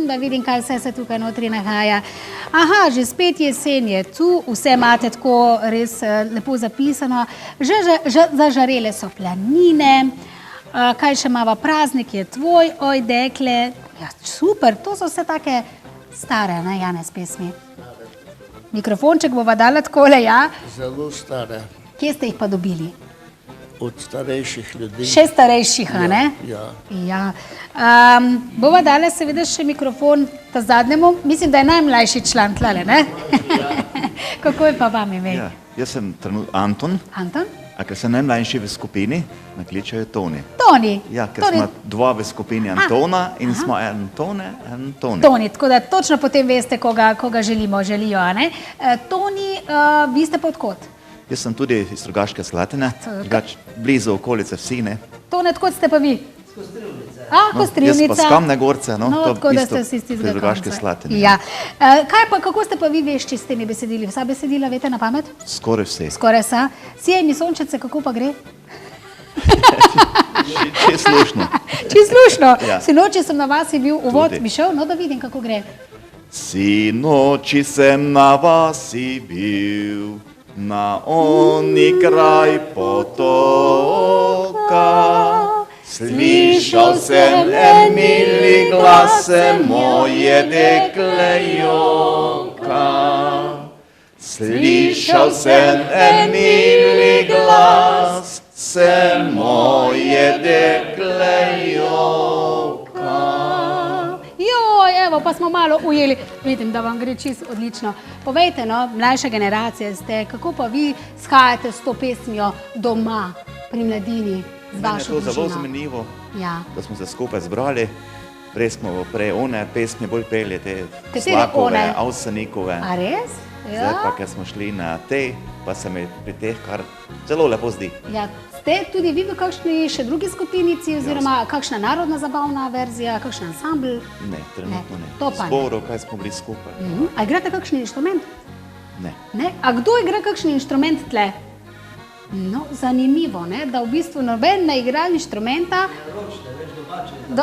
Da vidim, kaj vse se tukaj notri nahaja. Aha, že spet jesen je tu, vse imate tako res lepo zapisano. Že zažarele so planine. Kaj še imava, praznik je tvoj, oj dekle. Ja, super, to so vse take stare, ne, Janez, pesmi. Mikrofonček bova dala takole, ja? Zelo stare. Kje ste jih pa dobili? Od starejših ljudi. Še starejših, a ne? Ja. Bova dala seveda še mikrofon ta zadnjemu, mislim, da je najmlajši član tlele, ne? Kako je pa vam ime? Ja, jaz sem Anton. Anton? A ker sem najmlajši v skupini, me kličejo Toni. Toni? Ja, ker smo 2 v skupini Antona in smo en Toni. Toni, tako da točno potem veste, koga želijo, a ne? Toni, vi ste pa odkot? Jaz sem tudi iz Rogaške Slatine, blizu okolice vsi, ne? Toni, odkot ste pa vi? Jaz Kostrivnica. pa z Kamne Gorce, tako da ste vsi iz Rogaške Slatine. Ja. Kako ste pa vi vešči s temi besedili? Vsa besedila veste na pamet? Skoraj vse. Skoraj vsa. Sijajni sončece, kako pa gre? Čislušno. Čislušno. Sinoči sem na vasi bil uvod, bi šel, no da vidim, kako gre. Sinoči sem na vasi bil, na oni kraj potoka. Slišal sem en mili glas, moje dekle joka. Slišal sem en mili glas, moje dekle joka. Joj, evo, pa smo malo ujeli. Vidim, da vam gre čisto odlično. Povejte, no, mlajša generacija ste, kako pa vi shajate s to pesmijo doma pri mladini? Mene je to zelo zanimivo, da smo se skupaj zbrali. Prej smo one pesmi bolj peli, te Slakove, Avsenikove. A res? Zdaj pa, ker smo šli na te, pa se mi pri teh kar zelo lepo zdi. Ja, ste tudi vi v kakšni še drugi skupinici, oziroma kakšna narodna zabavna verzija, kakšen ansambl? Ne, trenutno ne. To pa ne. Zboru, kaj smo bili skupaj. A igrate kakšen inštrument? Ne. A kdo igra kakšen inštrument tle? No, zanimivo, ne, da v bistvu noben ne igra inštrumenta.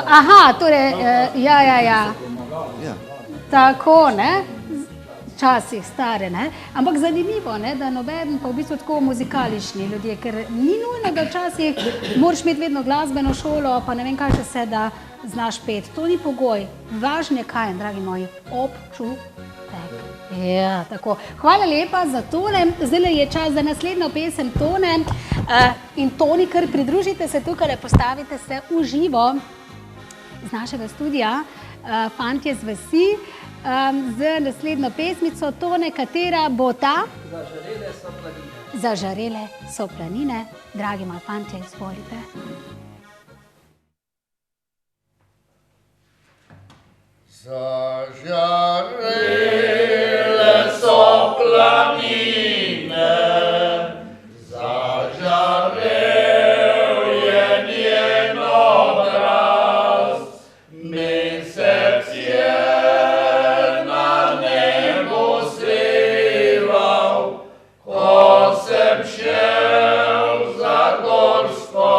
Aha, torej, ja. Tako, ne, časih stare, ne, ampak zanimivo, ne, da noben pa v bistvu tako muzikalični ljudje, ker ni nujno, da včasih moraš imeti vedno glasbeno šolo, pa ne vem kaj še se, da znaš peti. To ni pogoj. Važno je kaj, dragi moji, občutek. Ja, tako. Hvala lepa za tole. Zdaj je čas za naslednjo pesem Tone. In Toni, kar pridružite se tukaj, postavite se v živo z našega studija, fantje z vasi, z naslednjo pesmico Tone, katera bo ta? Zažarele so planine. Zažarele so planine. Dragi moji fantje, izvolite. Zažarele so planine, zažarel je njen obraz, mesec je na nebo seval, ko sem šel za gorsko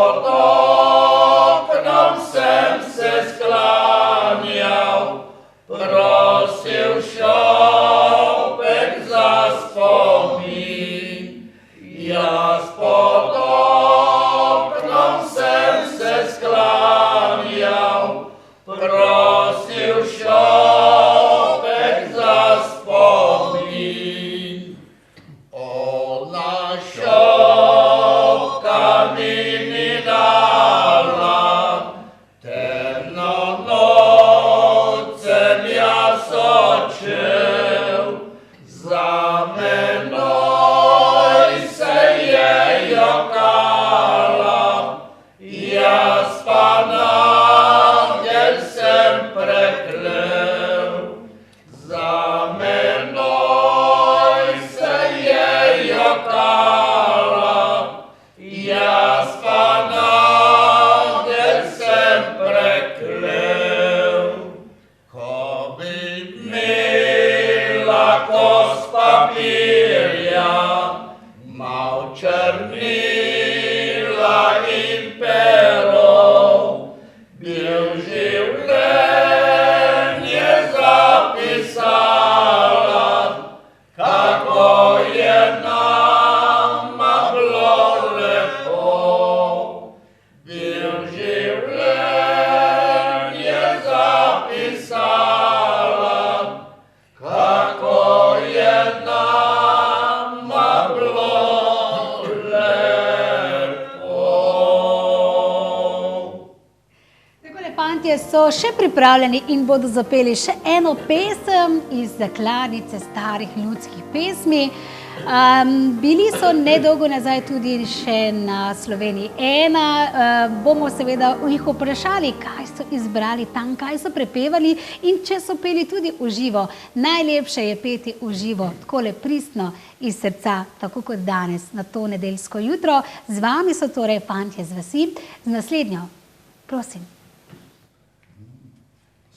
pod oknom sem se sklanjal, prosil šopek za spomin. Jaz pod oknom sem se sklanjal, prosil šopek za spomin. Ona šopka mi ni dala, temno noč sem jaz odšel, za menoj se je jokala, jaz pa angel sem preklel. Za menoj se je jokala, jaz pa angel sem preklel. Ko bi imela kos papirja, mal črnila in pero, bil življenje zapisala, kako je nama bilo lepo. Bil življenje zapisala, kako je nama bilo lepo. Takole fantje so še pripravljeni in bodo zapeli še eno pesem iz zakladnice starih ljudskih pesmi. Bili so nedolgo nazaj tudi še na Sloveniji 1. Bomo seveda jih vprašali, kaj so izbrali tam, kaj so prepevali in če so peli tudi v živo. Najlepše je peti v živo, takole pristno iz srca, tako kot danes na to nedeljsko jutro. Z vami so torej fantje z vasi. Z naslednjo, prosim.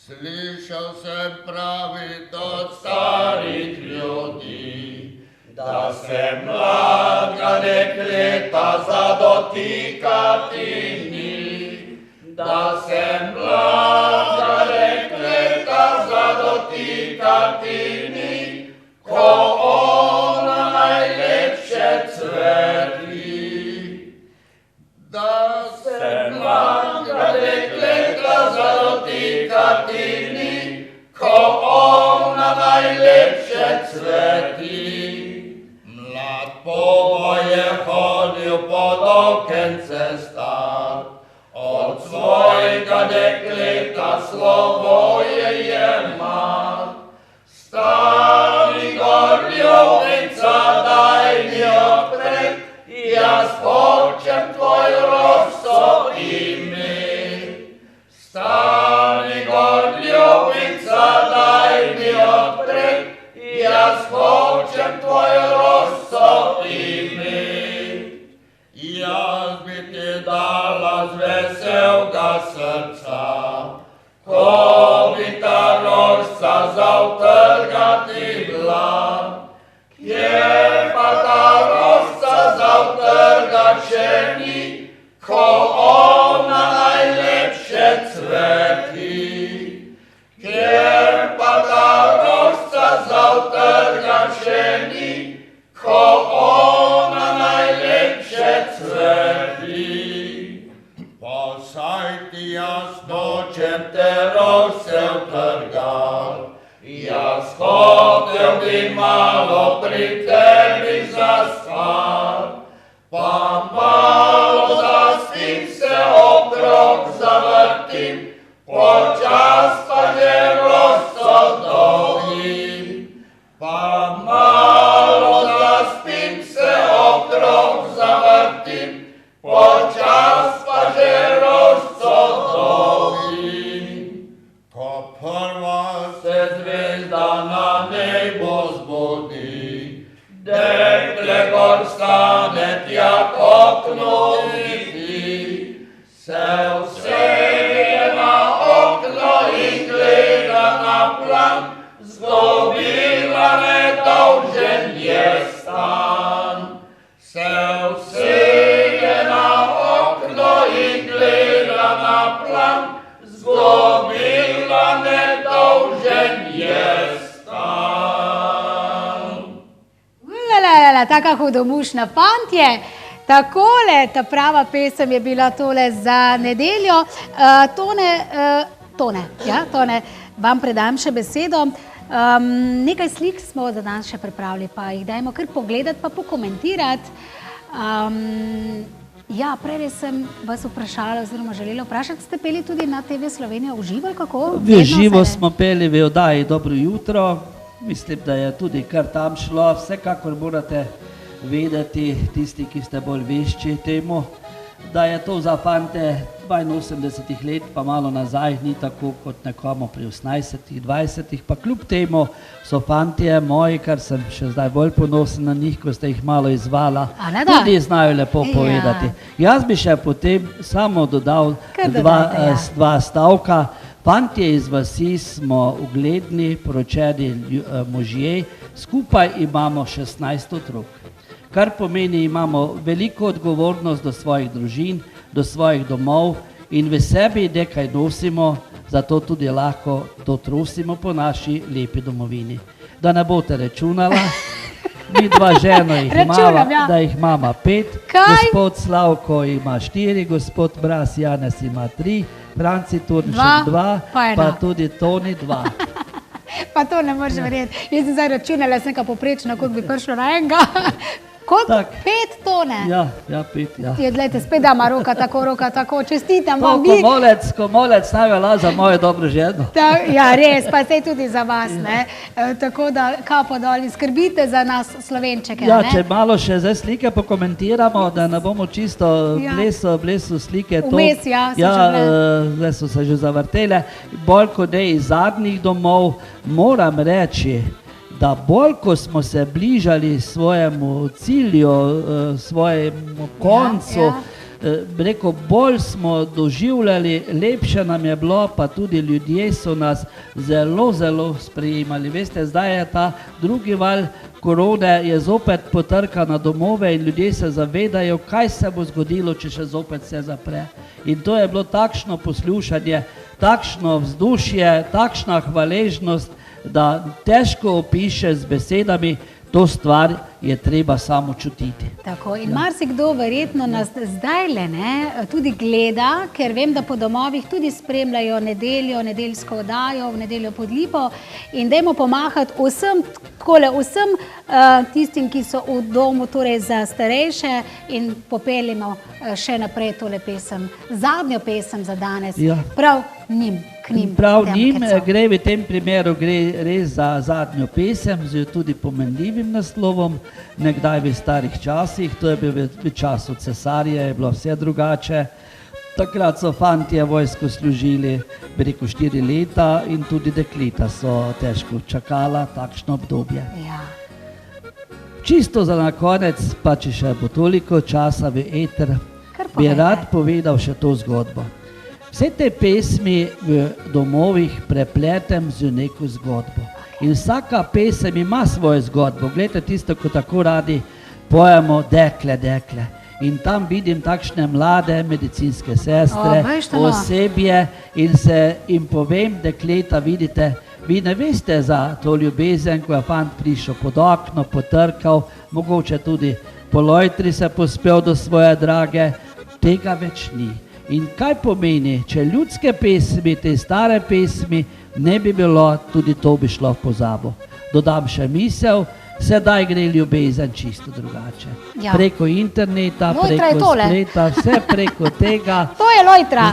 Slišal sem praviti od starih ljudi, da se mladega dekleta za dotikati ni, da se mladega dekleta za dotikati ni, ko ona najlepše cveti. Da se mladega dekleta za dotikati ni, ko ona najlepše cveti. Pobo je hodil pod okence star, od svojega dekleta slovo je jemal. Stani gor, ljubica, daj mi odpret, jaz hočem tvoj roso imet. Stani gor, ljubica, daj mi odpret, jaz hočem tvoj roso imet. Jaz bi ti dala z veselega srca, ko bi ta rosa zautrgati bila. Kje pa ta rosa zautrgat še ni, ko ona najlepše cveti. Kjer pa ta rosa zautrgat še ni, ko ona najlepše cveti. Posaj ti jaz nočem te rose utrgat, jaz hotel bi malo pri tebi zaspat, pa malo zaspim se okrog zavrtim, počas pa že roso dobim. Pa malo zaspim se okrog zavrtim, počas pa že roso dobim. Ko prva se zvezda na nebo zbudi, dekle gor stane tja k oknu vidi, se useje na okno in gleda na plan, zgubila nedolžen je stan. Se useje na okno taka hudomušna. Fantje, takole, ta prava pesem je bila tole za nedeljo. Tone, vam predam še besedo. Nekaj slik smo za danes še pripravili, pa jih dajmo kar pogledati, pa pokomentirati. Ja, prej sem vas vprašala, oziroma želela vprašati, ste peli tudi na TV Slovenija v živo, ali kako? V živo smo peli v oddaji Dobro jutro. Mislim, da je tudi kar tam šlo. Vsekakor morate vedeti, tisti, ki ste bolj vešči temu, da je to za fante 82 let, pa malo nazaj, ni tako kot nekomu pri 18, 20, pa kljub temu so fantje moji, kar sem še zdaj bolj ponosen na njih, ko ste jih malo izvala, tudi znajo lepo povedati. Jaz bi še potem samo dodal dva stavka. Fantje iz vasi smo ugledni, poročeni možje, skupaj imamo 16 otrok. Kar pomeni, imamo veliko odgovornost do svojih družin, do svojih domov in v sebi nekaj nosimo, zato tudi lahko to trosimo po naši lepi domovini. Da ne boste računala, mi dva ženo jih imamo, da jih imamo 5, gospod Slavko ima 4, gospod Bras Janez ima 3, Franci Turnšek 2, pa tudi Toni 2. Pa to ne moreš verjeti. Jaz sem zdaj računala, sem nekaj poprečno, koliko bi prišlo na enega. Koliko? 5 tone? Ja, 5, ja. Gledajte, spet dama roka tako, čestitam vam vi. Komolec najvela za mojo dobro ženo. Ja, res, pa sej tudi za vas, ne. Tako da, kapo dol, skrbite za nas Slovenčeke, ne. Ja, če malo še zdaj slike pokomentiramo, da ne bomo čisto blesu slike. Vmes, ja, so že bile. Zdaj so se že zavrtele. Bolj kot ne iz zadnjih domov, moram reči, da bolj, ko smo se bližali svojemu cilju, svojemu koncu, rekel, bolj smo doživljali, lepše nam je bilo, pa tudi ljudje so nas zelo sprejemali. Veste, zdaj je ta drugi val korone, je zopet potrka na domove in ljudje se zavedajo, kaj se bo zgodilo, če še zopet se zapre. In to je bilo takšno poslušanje, takšno vzdušje, takšna hvaležnost, da težko opiše z besedami, to stvar je treba samo čutiti. Tako, in marsikdo verjetno nas zdajle tudi gleda, ker vem, da po domovih tudi spremljajo nedeljo, nedeljsko oddajo, v nedeljo pod lipo in dajmo pomahati vsem tistim, ki so v domu, torej za starejše in popeljimo še naprej tole pesem, zadnjo pesem za danes, prav njim. Prav njim gre v tem primeru res za zadnjo pesem z tudi pomenljivim naslovom, nekdaj v starih časih, to je bil v času cesarja, je bilo vse drugače. Takrat so fantje vojsko služili, bi rekel, 4 leta in tudi dekleta so težko čakala takšno obdobje. Čisto za na konec, pa če še bo toliko časa v eter, bi rad povedal še to zgodbo. Vse te pesmi v domovih prepletem z neko zgodbo. In vsaka pesem ima svojo zgodbo. Glejte tisto, ko tako radi pojemo dekle. In tam vidim takšne mlade medicinske sestre, osebje in povem, dekleta, vidite, vi ne veste za to ljubezen, ko je fant prišel pod okno, potrkal, mogoče tudi po lojtri se pospel do svoje drage, tega več ni. In kaj pomeni, če ljudske pesmi, te stare pesmi, ne bi bilo, tudi to bi šlo v pozabo. Dodam še misel, sedaj gre ljubezen čisto drugače. Preko interneta, preko spleta, vse preko tega. To je lojtra.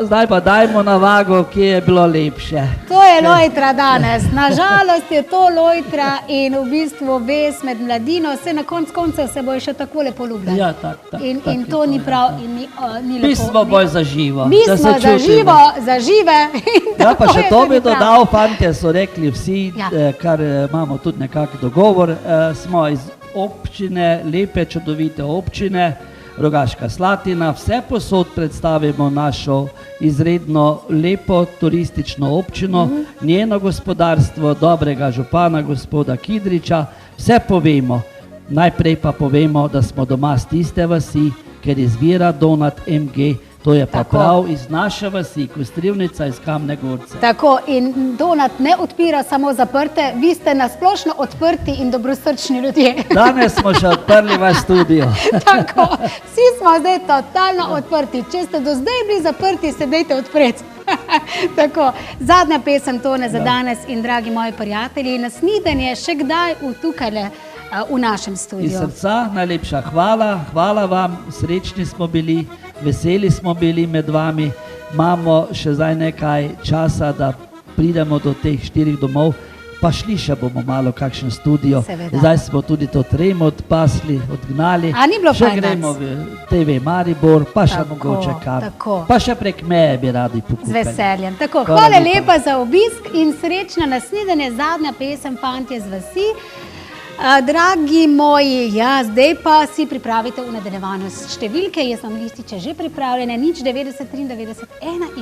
Zdaj pa dajmo na vago, kje je bilo lepše. To je lojtra danes. Nažalost je to lojtra in v bistvu vez med mladino, vse na koncev se bojo še tako lepo ljubljali. Ja, tak. In to ni prav in ni lepo. Mi smo bolj za živo. Mi smo za živo, za žive. Ja, pa še to bi dodal, fantje so rekli vsi, kar imamo tudi nekak dogovor, smo iz občine, lepe, čudovite občine, Rogaška Slatina, vse posod predstavimo našo izredno lepo turistično občino, njeno gospodarstvo, dobrega župana, gospoda Kidriča, vse povemo. Najprej pa povemo, da smo doma z tiste vasi, ker izvira Donat MG, To je pa prav iz naše vasi, Kostrivnica iz Kamne Gorce. Tako, in Donat ne odpira samo zaprte, vi ste nasplošno odprti in dobrosrčni ljudje. Danes smo še odprli vaš studio. Tako, vsi smo zdaj totalno odprti. Če ste do zdaj bili zaprti, se dajte odpreti. Tako, zadnja pesem Tone za danes in dragi moji prijatelji, na snidenje še kdaj tukaj v našem studiu. Iz srca najlepša hvala, hvala vam, srečni smo bili, veseli smo bili med vami, imamo še zdaj nekaj časa, da pridemo do teh 4 domov, pa šli še bomo malo kakšen studio. Seveda. Zdaj smo tudi to Tremo odpasli, odgnali. A ni bilo še fajn gremo danes? v TV Maribor, pa še Tako, mogoče kam. tako. Pa še prek meje bi radi pokupili. Z veseljem. Tako, Hvala hvala lepa. lepa za obisk in srečno naslednje, zadnja pesem Fantje z vasi. Dragi moji, ja, zdaj pa si pripravite v nadaljevanju številke, jaz imam lističe že pripravljene, 90, 93,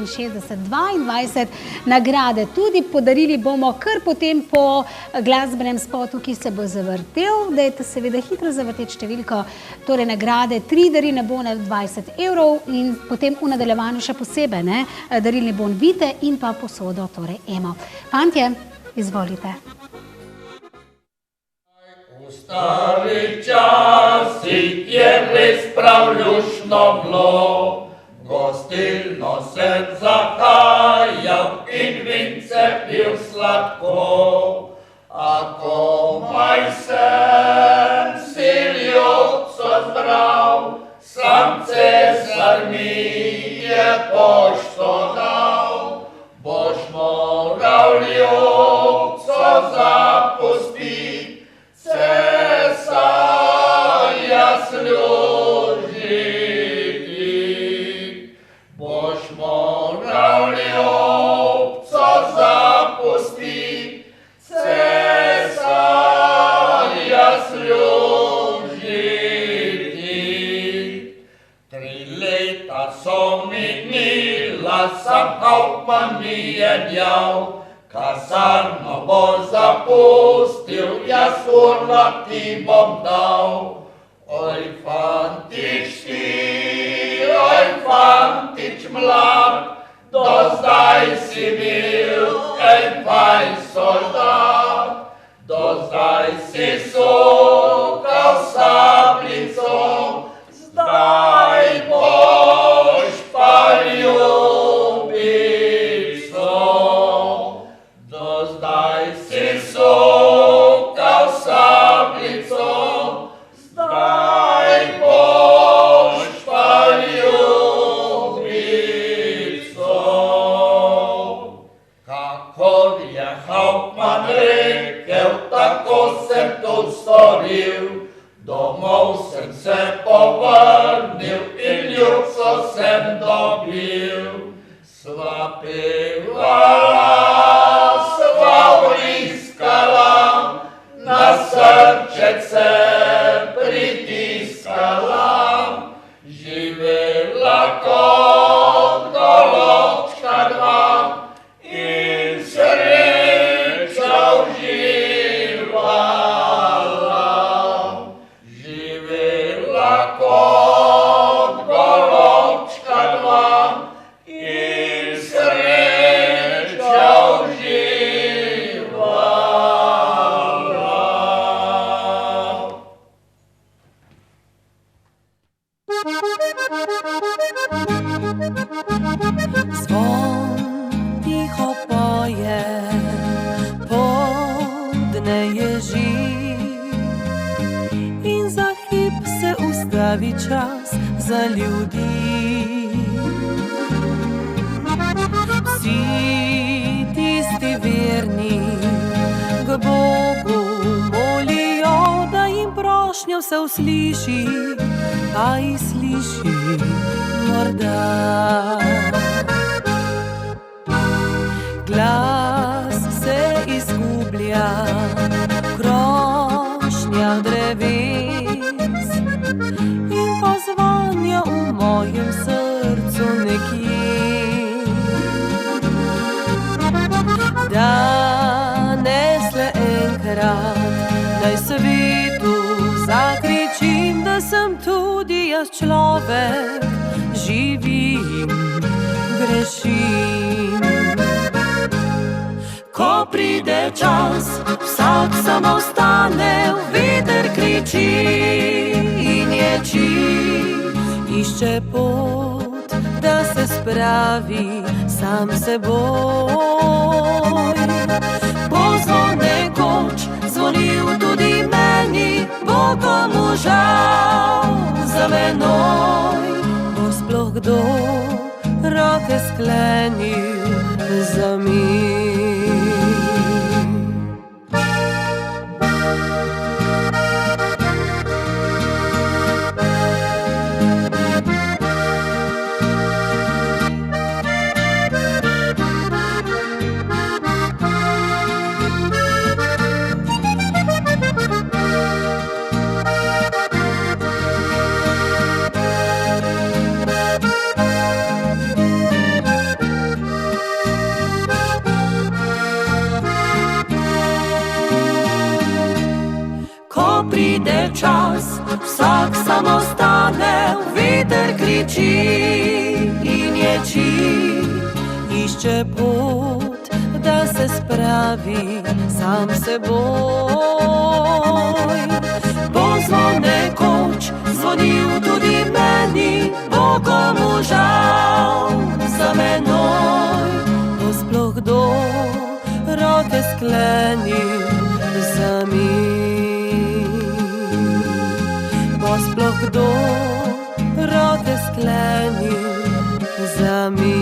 61, 22 nagrade. Tudi podarili bomo kar potem po glasbenem spotu, ki se bo zavrtel. Dajte seveda hitro zavrteti številko, torej nagrade, 3 darilne bone 20 € in potem v nadaljevanju še posebej, ne, darilni bon Vite in pa posodo, torej Emo. Fantje, izvolite. Stari časi je res prav lušno bilo, gostilno sem zahajal in vince pil sladko. A komaj sem si ljubco zbral, sam cesar mi je pošto dal. Boš moral ljubco zapustiti, cesarja služiti. Boš moral ljubco zapustiti, cesarja služiti. 3 leta so minila, sam hauptmann mi je djal, kasarno bo zapustil, jaz urna ti bom dal. Oj, fantič ti, oj, fantič mlad, do zdaj si bil en fajn soldat. Do zdaj si sukal sablico, zdaj boš pa ljubico. Do zdaj si sukal sablico, zdaj boš pa ljubico. Kakor je hauptmann rekel, tako sem to storil. Domov sem se povrnil in ljubco sem dobil. Sva pevala, sva vriskala, na srček se pritiskala. Živela kot goločka dva in sreča uživala. Živela kot goločka dva in sreča uživala. Zvon tiho poje, podne ježi in za hip se ustavi čas za ljudi. Vsi tisti verni k Bogu molijo, da jim prošnja vse usliši, pa jih sliši morda. Glas se izgublja, krošnja dreves in pozvanja v mojem srcu nekje. Danes le enkrat naj svetu zakričim, da sem tudi jaz človek, živim. grešim. Ko pride čas, vsak samo ostane, v veter kriči in ječi. Išče pot, da se spravi sam seboj. Pozvon nekoč zvonil tudi meni, bo komu žal za menoj. Bo sploh kdo roke sklenil za mi. Pride čas, vsak samo stane, v veter kriči in ječi. Išče pot, da se spravi sam seboj. Bo zvon nekoč zvonil tudi meni, bo komu žal za menoj. Bo sploh kdo roke sklenil za mi. Sploh kdo roke sklenil za mi.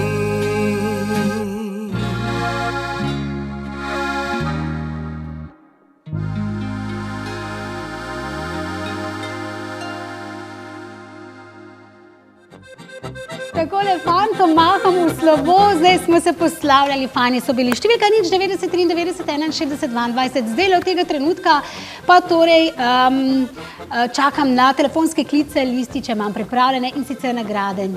Takole fantom mahamo v slovo, zdaj smo se poslavljali, fani so bili. Številka nič 90 93 61 22. Zdaj od tega trenutka pa torej čakam na telefonske klice, lističe imam pripravljene in sicer nagrade.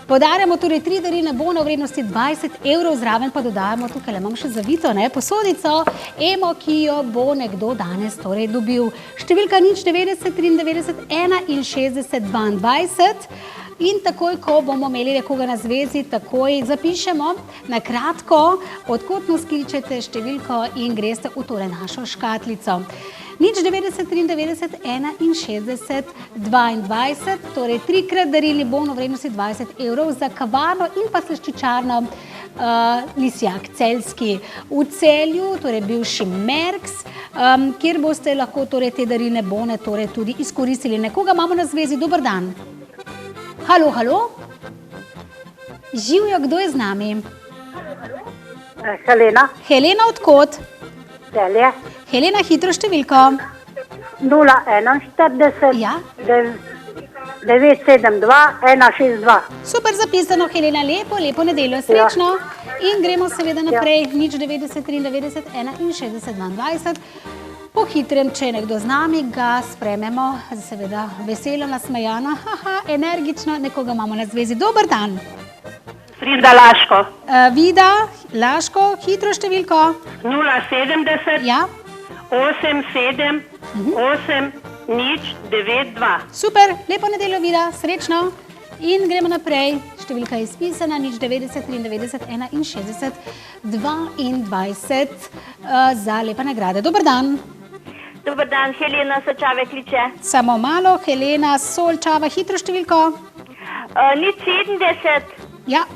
Podarjamo torej 3 darilne bone v vrednosti 20 evrov, zraven pa dodajamo, tukaj imam še zavito, posodico Emo, ki jo bo nekdo danes torej dobil. Številka nič 90 93 61 22. In takoj, ko bomo imeli nekoga na zvezi, takoj zapišemo na kratko, odkot nas kličete številko in greste v torej našo škatlico. Nič 90 93 61 22, torej 3-krat darilni bon v vrednosti 20 evrov za kavarno in pa slaščičarno Lisjak Celjski v Celju, torej bivši Merks, kjer boste lahko torej te darilne bone torej tudi izkoristili. Nekoga imamo na zvezi, dober dan. Halo, halo? Živjo, kdo je z nami? Helena. Helena, odkot? Celje. Helena, hitro številko. 041 ja? 972 162. Super zapisano, Helena, lepo nedeljo, srečno. In gremo seveda naprej, nič 90 93 61 22. Po hitrem, če je nekdo z nami, ga sprememo, seveda veselo, nasmejano, energično, nekoga imamo na zvezi. Dober dan. Frida Laško. Vida Laško, hitro številko. 070 ja? 87 8 nič 92. Super, lepo nedeljo, Vida, srečno. In gremo naprej, številka je izpisana, nič 90 93 61 22 za lepa nagrade. Dober dan. Dober dan, Helena Solčave kliče. Samo malo, Helena Solčava, hitro številko. Nič 70. Ja.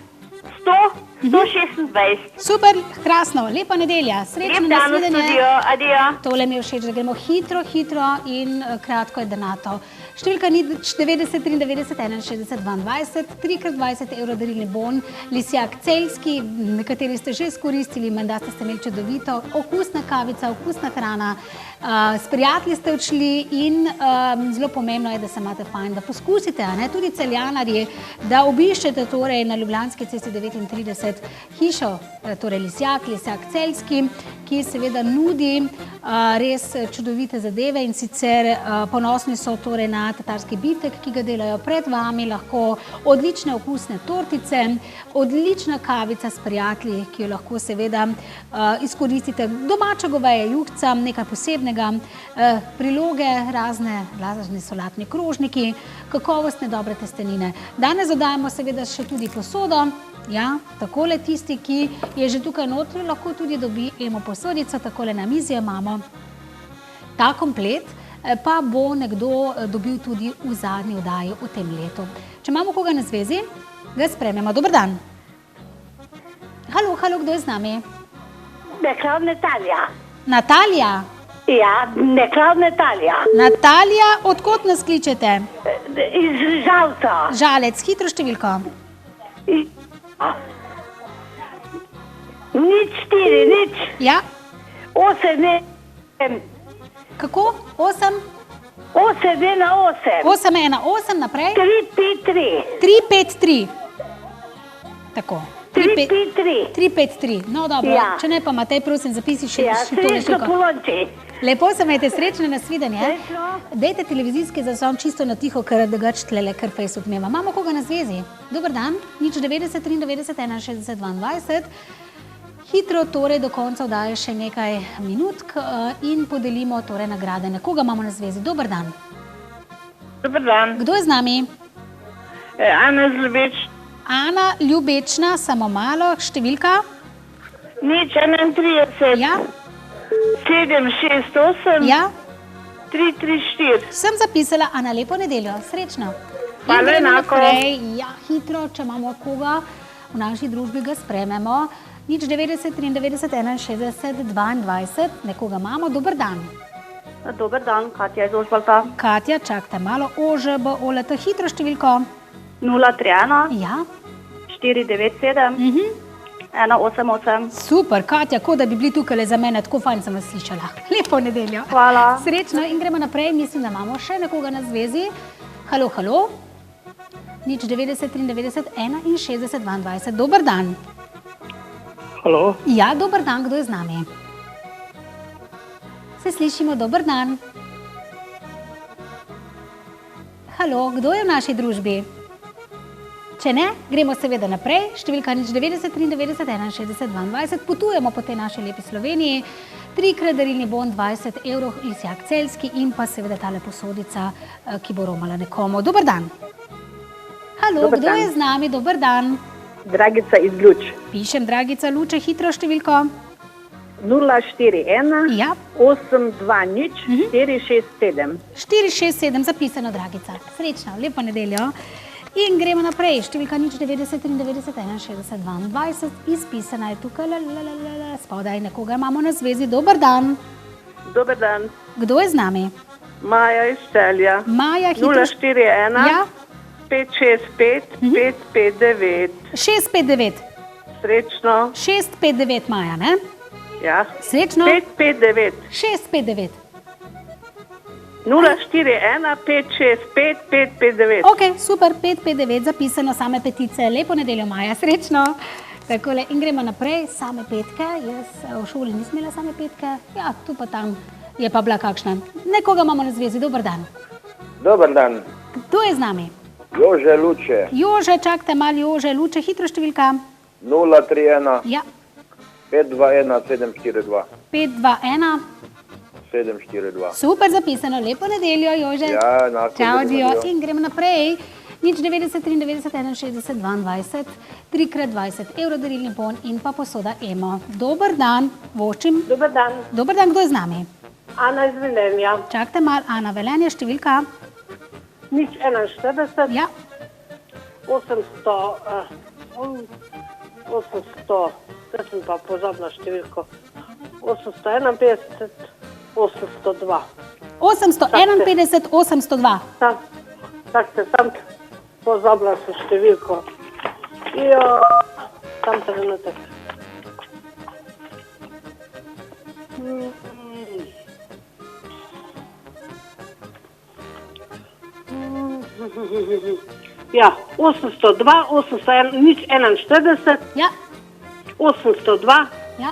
100 126. Super, krasno, lepa nedelja, srečno, nasvidenje. Lep dan v studio, adijo. Tole mi je všeč, da gremo hitro in kratko je denato. Številka nič 90 93 61 22, 3x 20 evrov darilni bon, Lisjak Celjski, nekateri ste že izkoristili, menda ste imeli čudovito, okusna kavica, okusna hrana, s prijatelji ste odšli in zelo pomembno je, da se imate fajn, da poskusite, tudi Celjanarji, da obiščete torej na Ljubljanski cesti 39 hišo, torej Lisjak Celjski, ki seveda nudi res čudovite zadeve in sicer ponosni so torej na doma tatarski biftek, ki ga delajo pred vami, lahko odlične okusne tortice, odlična kavica s prijatelji, ki jo lahko seveda izkoristite, domača goveja juhca, nekaj posebnega, priloge, razne solatni krožniki, kakovostne dobre testenine. Danes dodajamo seveda še tudi posodo. Ja, takole tisti, ki je že tukaj notri, lahko tudi dobi emo posodico, takole na mizi imamo. Ta komplet pa bo nekdo dobil tudi v zadnji oddaji v tem letu. Če imamo koga na zvezi, ga spremljamo. Dober dan. Halo, kdo je z nami? Neklav Natalija. Natalija? Ja, Neklav Natalija. Natalija, odkot nas kličete? Iz Žalca. Žalec, hitro številko. 0-4-0. Ja. 8-1. Kako? 8? 8-1-8. 8-1-8, naprej? 3-5-3. 3-5-3. Tako. 3-5-3. 3-5-3. No, dobro. Ja. Če ne pa, Matej, prosim, zapisi še srečno polonči. Lepo se imejte, srečno, nasvidenje. Dejte televizijski zaslon čisto na tiho, ker drugač tlele kar fejs odmeva. Imamo koga na zvezi? Dober dan, 090 93 61 22. Hitro torej do konca oddaje še nekaj minutk in podelimo torej nagrade. Nekoga imamo na zvezi. Dober dan. Dober dan. Kdo je z nami? Ana Ljubečna. Ana Ljubečna, samo malo, številka? 031. Ja. 768. Ja. 334. Sem zapisala, Ana, lepo nedeljo. Srečno. Hvala enako. Ja, hitro, če imamo koga v naši družbi, ga sprememo. 090 93 61 22. Nekoga imamo. Dober dan. Dober dan, Katja iz Ožbalta. Katja, čakajte malo. OŽB, OLT, hitro številko. 031. Ja. 497. 188. Super, Katja, kot da bi bili tukaj za mene, tako fajn sem vas slišala. Lepo nedeljo. Hvala. Srečno in gremo naprej, mislim, da imamo še nekoga na zvezi. Halo. 090 93 61 22. Dober dan. Halo. Ja, dober dan, kdo je z nami? Se slišimo, dober dan. Halo, kdo je v naši družbi? Če ne, gremo seveda naprej. Številka 090 93 61 22. Potujemo po tej naši lepi Sloveniji. 3-krat darilni bon 20 evrov, lisjak celjski in pa seveda tale posodica, ki bo romala nekomu. Dober dan. Halo, kdo je z nami? Dober dan. Dragica iz Luč. Pišem, Dragica, Luče, hitro številko. 041 ja. 820 467. 467, zapisano, Dragica. Srečno, lepo nedeljo. In gremo naprej. Številka 090 93 61 22. Izpisana je tukaj, spodaj nekoga imamo na zvezi. Dober dan. Dober dan. Kdo je z nami? Maja iz Celja. Maja, hitro. 041 ja. 565 559. 659. Srečno. 659, Maja, ne? Ja. Srečno. 559. 659. 041 565 559. Ok, super, 559, zapisano, same petice. Lepo nedeljo, Maja, srečno. Takole, in gremo naprej, same petke. Jaz v šoli nisem imela same petke. Ja, tu pa tam je pa bila kakšna. Nekoga imamo na zvezi, dober dan. Dober dan. Kdo je z nami? Jože Luče. Jože, čakajte malo, Jože Luče, hitro številka. 031 ja. 521 742. 521 742. Super, zapisano, lepo nedeljo, Jože. Ja, enako. Čau, dio. In gremo naprej. 090 93 61 22, 3x 20 evrov darilni bon in pa posoda Emo. Dober dan, voščim. Dober dan. Dober dan, kdo je z nami? Ana iz Velenja. Čakajte malo, Ana, Velenje, številka? 041. Ja. 800, zdaj sem pa pozabila številko. 851, 802. 851, 802. Tak se sam pozabila sem številko. Jo, tam trenutek. Ja, 802, 841, ja. 802, ja.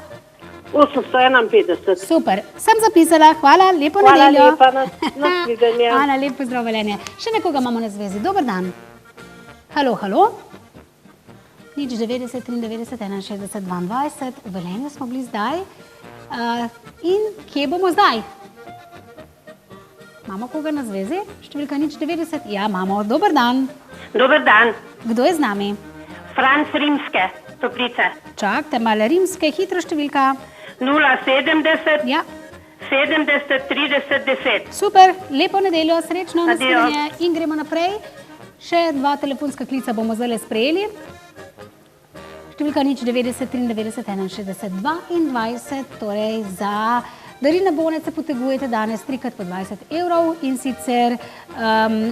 851. Super, sem zapisala, hvala, lepo nedeljo. Hvala lepa, nasvidenje. Hvala, lep pozdrav, Velenje. Še nekoga imamo na zvezi, dober dan. Halo, halo. Nič 90, 93, 61, 22, v Velenju smo bili zdaj. In kje bomo zdaj? Imamo koga na zvezi? Številka nič 90? Ja, imamo, dober dan. Dober dan. Kdo je z nami? Franc Rimske, Toplice. Čakajte, malo rimske, hitro številka. 070, ja. 70, 30, 10. Super, lepo nedeljo, srečno, Adijo. nasvidenje in gremo naprej. Še 2 telefonska klica bomo zdaj sprejeli. Številka nič 90, 93, 61, 22, torej za darilne bone se potegujete danes 3x po 20 evrov in sicer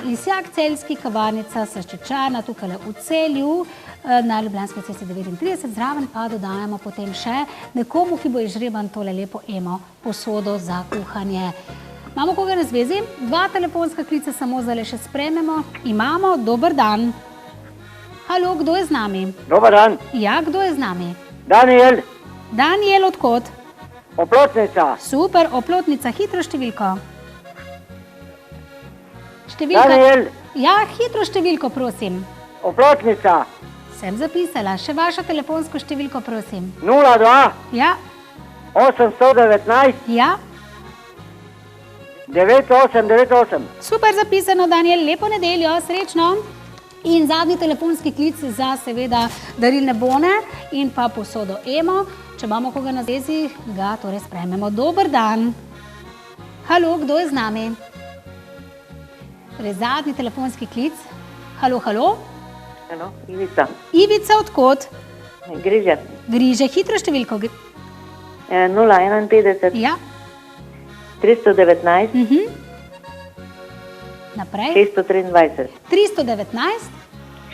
Lisjak, Celjski, kavarnica Slaščičana, tukaj v Celju, na Ljubljanski cesti 39, zraven pa dodajamo potem še nekomu, ki bo izžreban tole lepo emo posodo za kuhanje. Imamo koga na zvezi? 2 telefonska klica samo zdaj še sprejmemo. Imamo, dober dan. Halo, kdo je z nami? Dober dan. Ja, kdo je z nami? Daniel. Daniel, odkot? Oplotnica. Super, Oplotnica, hitro številko. Številka. Daniel. Ja, hitro številko, prosim. Oplotnica. Sem zapisala, še vašo telefonsko številko, prosim. 02. Ja. 819. Ja. 9898. Super zapisano, Daniel, lepo nedeljo, srečno. In zadnji telefonski klic za seveda darilne bone in pa posodo emo. Če imamo koga na zvezi, ga torej sprejmemo. Dober dan. Halo, kdo je z nami? Torej zadnji telefonski klic. Halo, halo. Halo, Ivica. Ivica, odkot? Griže. Griže, hitro številko. 051. Ja. 319. Naprej. 623. 319.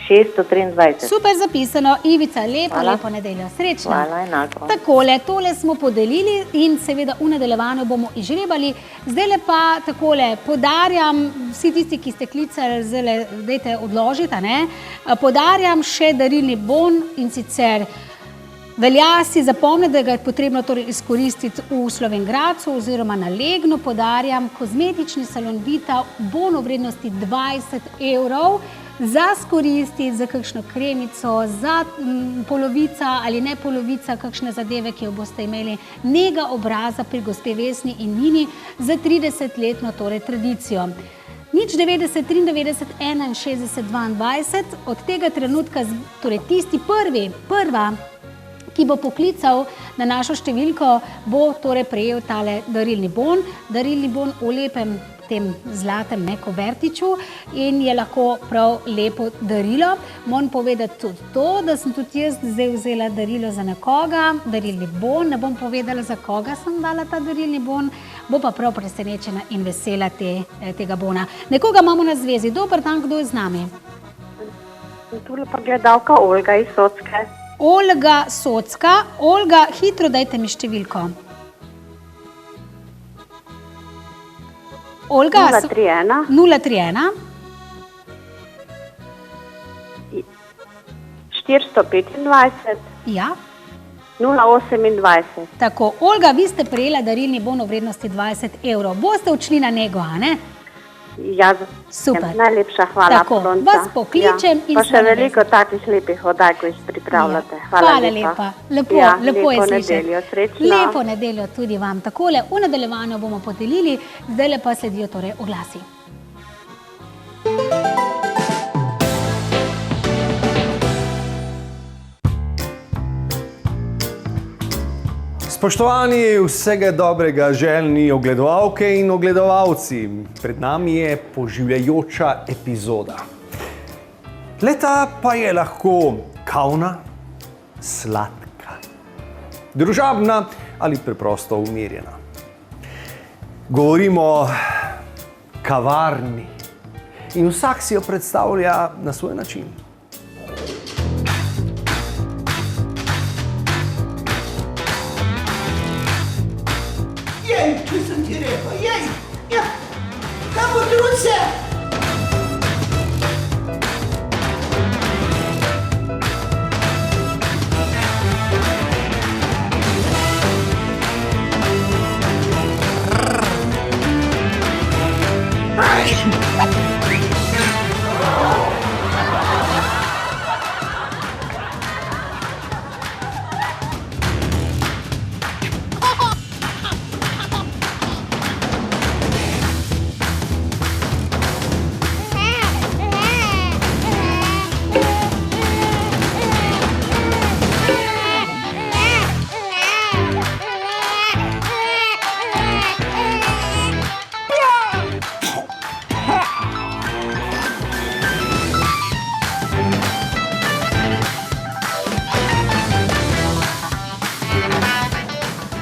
623. Super zapisano, Ivica, lepo, Hvala. lepo nedeljo, srečno. Hvala, enako. Takole, tole smo podelili in seveda v nadaljevanju bomo izžrebali. Zdajle pa takole, podarjam, vsi tisti, ki ste klicali, zdajle, dajte odložiti, ne? Podarjam še darilni bon in sicer velja si zapomniti, da ga je potrebno torej izkoristiti v Slovenj Gradcu oziroma na Legnu. Podarjam kozmetični salon Vita, bon v vrednosti 20 evrov, za skoristiti za kakšno kremico, za polovica ali ne polovica, kakšne zadeve, ki jo boste imeli, nega obraza pri gospe Vesni in Nini za 30-letno torej tradicijo. Nič 90, 93, 61, 22, od tega trenutka, torej tisti prva, ki bo poklical na našo številko, bo torej prejel tale darilni bon v lepem tem zlatem kovertiču in je lahko prav lepo darilo. Moram povedati tudi to, da sem tudi jaz zdaj vzela darilo za nekoga, darilni bon, ne bom povedala, za koga sem dala ta darilni bon, bo pa prav presenečena in vesela tega bona. Nekoga imamo na zvezi, dober dan, kdo je z nami? Tule pa gledalka Olga iz Socke. Olga Socka. Olga, hitro dajte mi številko. Olga, 031. 031. 425. Ja. 028. Tako, Olga, vi ste prejela darilni bon v vrednosti 20 evrov. Boste odšli na nego, a ne? Ja, super. Najlepša hvala. Tako, vas pokličem in pa še veliko takih lepih oddaj, ko jih pripravljate. Hvala lepa. Lepo je slišati. Srečno. Lepo nedeljo tudi vam. Takole, v nadaljevanju bomo podelili, zdajle pa sledijo torej oglasi. Spoštovani, vsega dobrega željni ogledovalke in ogledovalci. Pred nami je poživljajoča epizoda. Leta pa je lahko kavna, sladka, družabna ali preprosto umirjena. Govorimo o kavarni in vsak si jo predstavlja na svoj način. Jej, kaj sem ti rekel? Jej, ja, kam potrud se?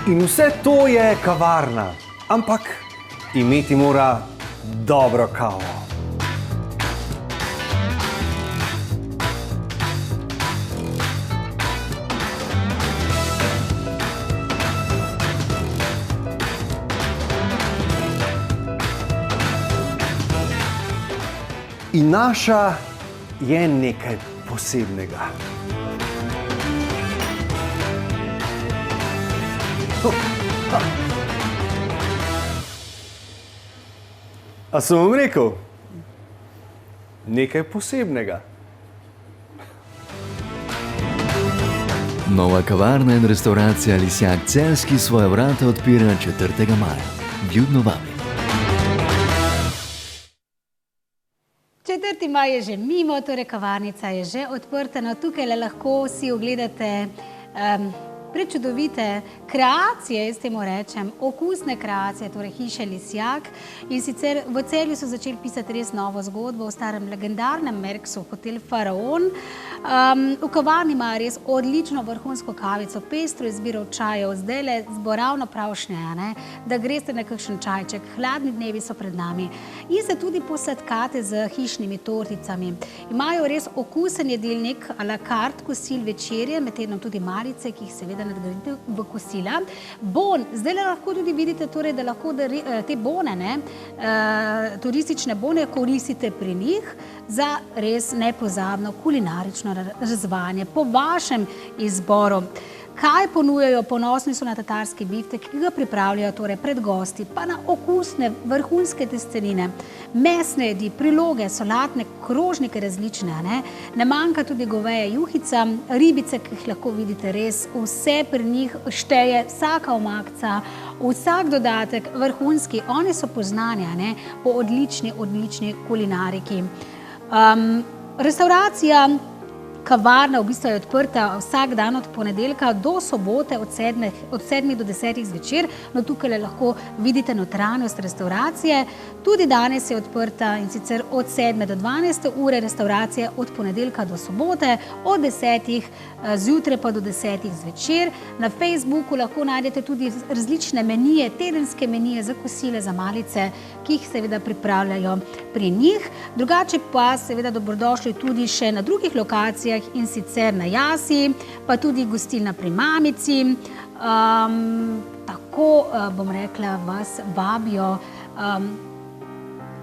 In vse to je kavarna, ampak imeti mora dobro kavo. In naša je nekaj posebnega. A sem vam rekel? Nekaj posebnega. Nova kavarna in restauracija Lisjak Celjski svoja vrata odpira 4. maja. Vljudno vabim. 4. maj je že mimo, torej kavarnica je že odprta, no tukaj lahko si ogledate prečudovite kreacije, jaz temu rečem, okusne kreacije, torej hiše Lisjak. In sicer v Celju so začeli pisati res novo zgodbo o starem legendarnem Merksu, hotel Faraon. V kavarni imajo res odlično vrhunsko kavico, pestro izbiro čajev, zdajle bo ravno pravšnje, da greste na kakšen čajček, hladni dnevi so pred nami. In se tudi posladkate z hišnimi torticami. Imajo res okusen jedilnik, a la carte kosil večerje, med tednom tudi malice, ki jih seveda nadgradite v kosila. Bon, zdaj lahko tudi vidite, torej, da lahko te bone, turistične bone koristite pri njih za res nepozabno kulinarično razvajanje po vašem izboru. Kaj ponujajo? Ponosni so na tatarski biftek, ki ga pripravljajo torej pred gosti, pa na okusne, vrhunske testenine, mesne jedi, priloge, solatne, krožnike različne, ne manjka tudi goveja juhica, ribice, ki jih lahko vidite res, vse pri njih šteje, vsaka omakca, vsak dodatek, vrhunski, oni so poznani, po odlični kulinariki. Restauracija kavarna v bistvu je odprta vsak dan od ponedeljka do sobote od 7 do 10 zvečer. No, tukaj lahko vidite notranjost restauracije. Tudi danes je odprta in sicer od 7 do 12 ure, restauracije od ponedeljka do sobote, od 10 zjutraj pa do 10 zvečer. Na Facebooku lahko najdete tudi različne menije, tedenske menije za kosile, za malice, ki jih seveda pripravljajo pri njih. Drugače pa seveda dobrodošli tudi še na drugih lokacijah, in sicer na Jasi, pa tudi gostilna pri Mamici. Tako, bom rekla, vas vabijo,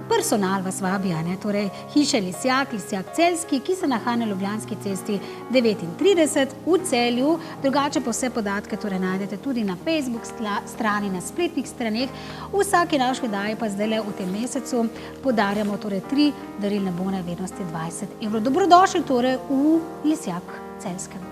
personal vas vabijo, torej hiše Lisjak, Lisjak Celjski, ki se nahaja na Ljubljanski cesti 39 v Celju. Drugače pa vse podatke torej najdete tudi na Facebook strani, na spletnih straneh. Vsaki naši oddaji pa zdajle v tem mesecu podarjamo torej 3 darilne bone vrednosti 20 evrov. Dobrodošli torej v Lisjak Celjskem.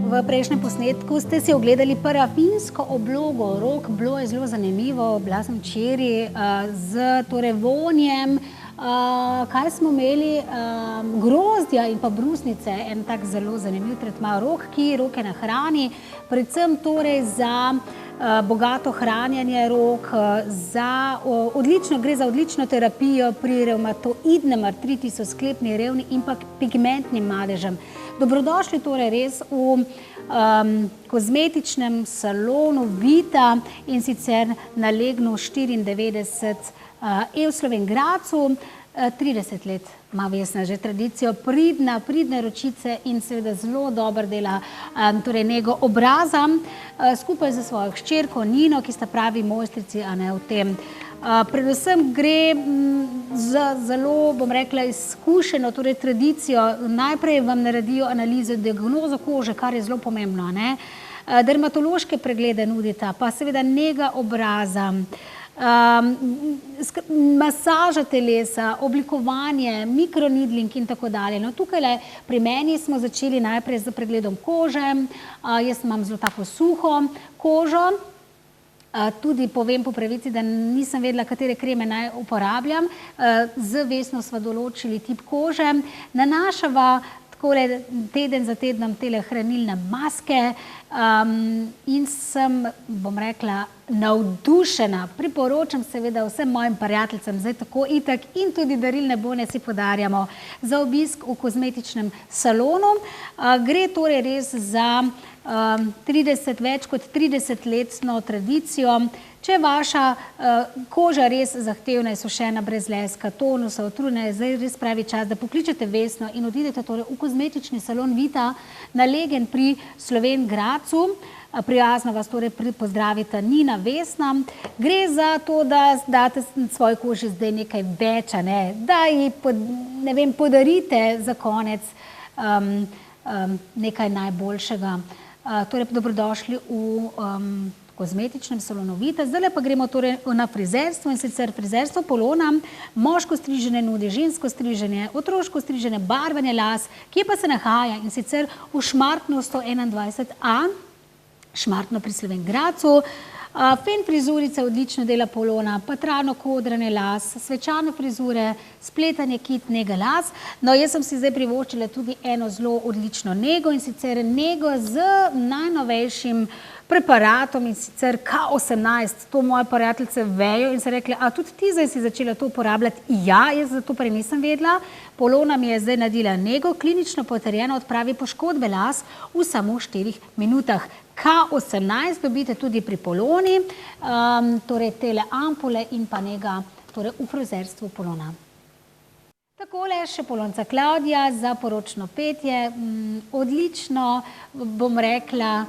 V prejšnjem posnetku ste si ogledali parafinsko oblogo rok, bilo je zelo zanimivo, bila sem včeraj z torej vonjem, kaj smo imeli, grozdja in pa brusnice, en tak zelo zanimiv tretma rok, ki roke nahrani, predvsem torej za bogato hranjenje rok, gre za odlično terapijo pri revmatoidnem artritisu, sklepni, revni in pa pigmentnim madežem. Dobrodošli torej res v kozmetičnem salonu Vita in sicer na Legnu 94 v Slovenj Gradcu. 30 let ima Vesna že tradicijo, pridne ročice in seveda zelo dobro dela torej nego obraza skupaj za svojo hčerko Nino, ki sta pravi mojstrici v tem. Predvsem gre za zelo, bom rekla, izkušeno, torej tradicijo. Najprej vam naredijo analizo, diagnozo kože, kar je zelo pomembno, dermatološke preglede nudita, pa seveda nega obraza, masaža telesa, oblikovanje, mikronidling in tako dalje. No, tukaj pri meni smo začeli najprej z pregledom kože. Jaz imam zelo tako suho kožo. Tudi povem po pravici, da nisem vedela, katere kreme naj uporabljam. Z Vesno sva določili tip kože. Nanašava takole teden za tednom tele hranilne maske in sem, bom rekla, navdušena. Priporočam seveda vsem mojim prijateljcem, zdaj tako itak in tudi darilne bone si podarjamo za obisk v kozmetičnem salonu. Gre torej res za več kot 30-letno tradicijo. Če je vaša koža res zahtevna, sušena, brez leska, tonusa, utrujena, je zdaj res pravi čas, da pokličete Vesno in odidete torej v kozmetični salon Vita na Legen pri Slovenj Gradcu. Prijazno vas torej pozdravita Nina, Vesna. Gre za to, da date svoji koži zdaj nekaj več, da ji podarite za konec nekaj najboljšega. Torej, dobrodošli v kozmetičnem salonu Vita. Zdaj pa gremo torej na frizerstvo, in sicer frizerstvo Polona, moško striženje nude, žensko striženje, otroško striženje, barvanje las, kje pa se nahaja, in sicer v Šmartno 121a, Šmartno pri Slovenj Gradcu. Fen frizurice odlično dela Polona, patrano kodranje las, svečane frizure, spletanje kit, nega las. No, jaz sem si zdaj privoščila tudi eno zelo odlično nego, in sicer nego z najnovejšim preparatom, in sicer K18. To moje prijateljice vejo in so rekli, a tudi ti zdaj si začela to uporabljati? Ja, jaz zato prej nisem vedela. Polona mi je zdaj naredila nego, klinično potrjeno odpravi poškodbe las v samo 4 minutah. K18 dobite tudi pri Poloni, torej tele ampule in pa nega torej v frizerstvu Polona. Takole še Polonca Klavdija za poročno petje. Odlično, bom rekla,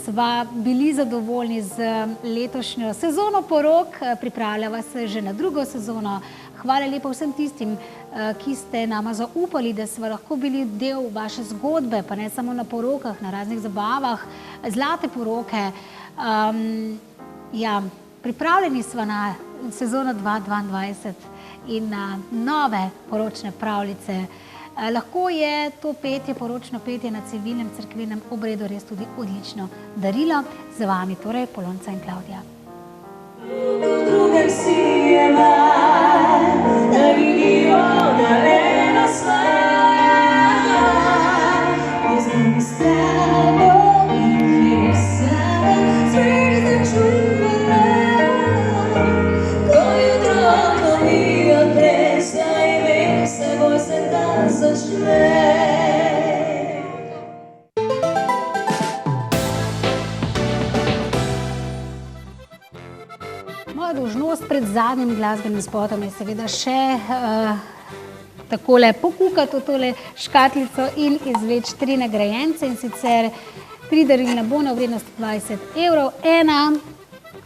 sva bili zadovoljni z letošnjo sezono porok, pripravljava se že na drugo sezono. Hvala lepa vsem tistim, ki ste nama zaupali, da sva lahko bili del vaše zgodbe, pa ne samo na porokah, na raznih zabavah, zlate poroke. Pripravljeni sva na sezono 2022 in na nove poročne pravljice. Lahko je to petje, poročno petje na civilnem cerkvenem obredu res tudi odlično darilo. Za vami torej Polonca in Klavdija. Drugem si je mar, da vidijo, da ena stvar. Jaz bom s tabo in jesem, svet začuva, ko jutro pomija presja in ve, se boj se dan začne. Moja dolžnost pred zadnjim glasbenim spotom je seveda še takole pokukati v tole škatlico in izvleči 3 nagrajence, in sicer 3 darilne bone v vrednosti 20 evrov, 1,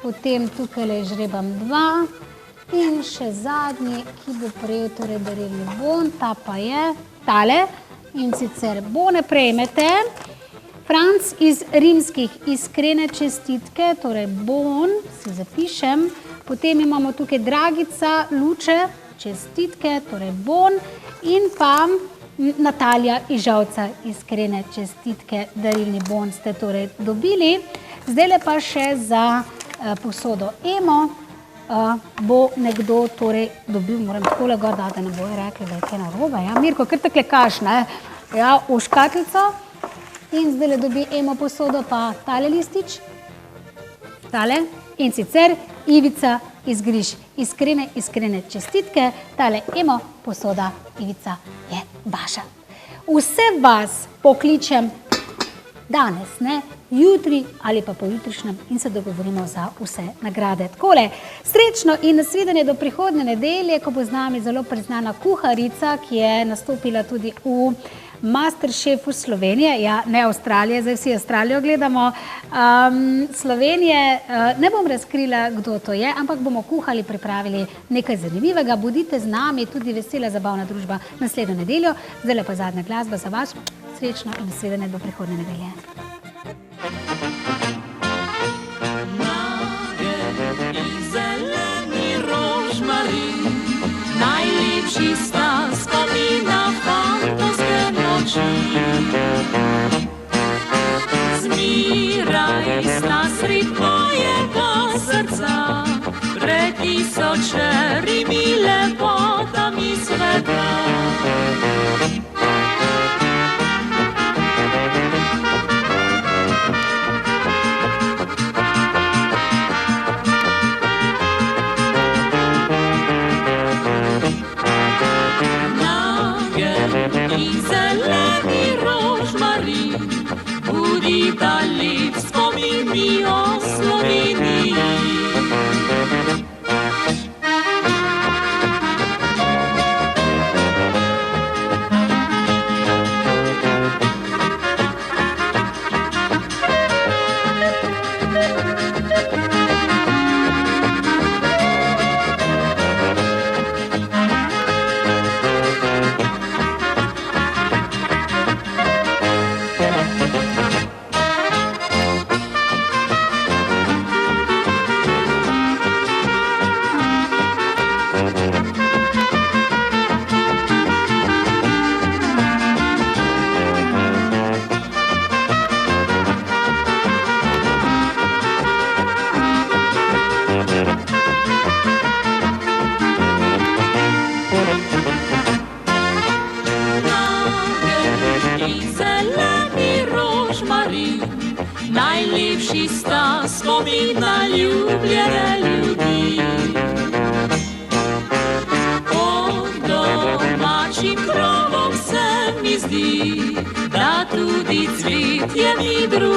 potem tukaj žrebam 2 in še zadnji, ki bo prejel torej darilni bon, ta pa je tale, in sicer bone prejmete. Franc iz Rimskih, iskrene čestitke, torej bon, si zapišem. Potem imamo tukaj Dragica, Luče, čestitke, torej bon. In pa Natalija iz Žalca, iskrene čestitke, darilni bon ste torej dobili. Zdaj pa še za posodo Emo bo nekdo torej dobil, moram takole gor dati, da ne bojo rekli, da je kaj narobe. Mirko, kar takle kaš, ne? Ja, v škatlico. In zdaj dobi Emo posodo pa tale listič, tale, in sicer Ivica iz Griž. Iskrene čestitke, tale Emo posoda Ivica je vaša. Vse vas pokličem danes, ne, jutri ali pa pojutrišnjem in se dogovorimo za vse nagrade. Takole, srečno in nasvidenje do prihodnje nedelje, ko bo z nami zelo priznana kuharica, ki je nastopila tudi v Masterchefu Slovenije, ja, ne Avstralije, zdaj vsi Avstralijo gledamo, Slovenije, ne bom razkrila, kdo to je, ampak bomo kuhali, pripravili nekaj zanimivega. Bodite z nami, tudi vesela zabavna družba naslednjo nedeljo. Zdaj pa zadnja glasba za vas. Srečno in nasvidenje do prihodnje nedelje. Mare i zelene tisočerimi lepotami sveta. I zeleni rožmarin, budita lep spomin mi o Sloveniji. Najlepši sta spomin na ljubljene ljudi. Pod domačim krovom se mi zdi, da tudi cvetje mi drugi.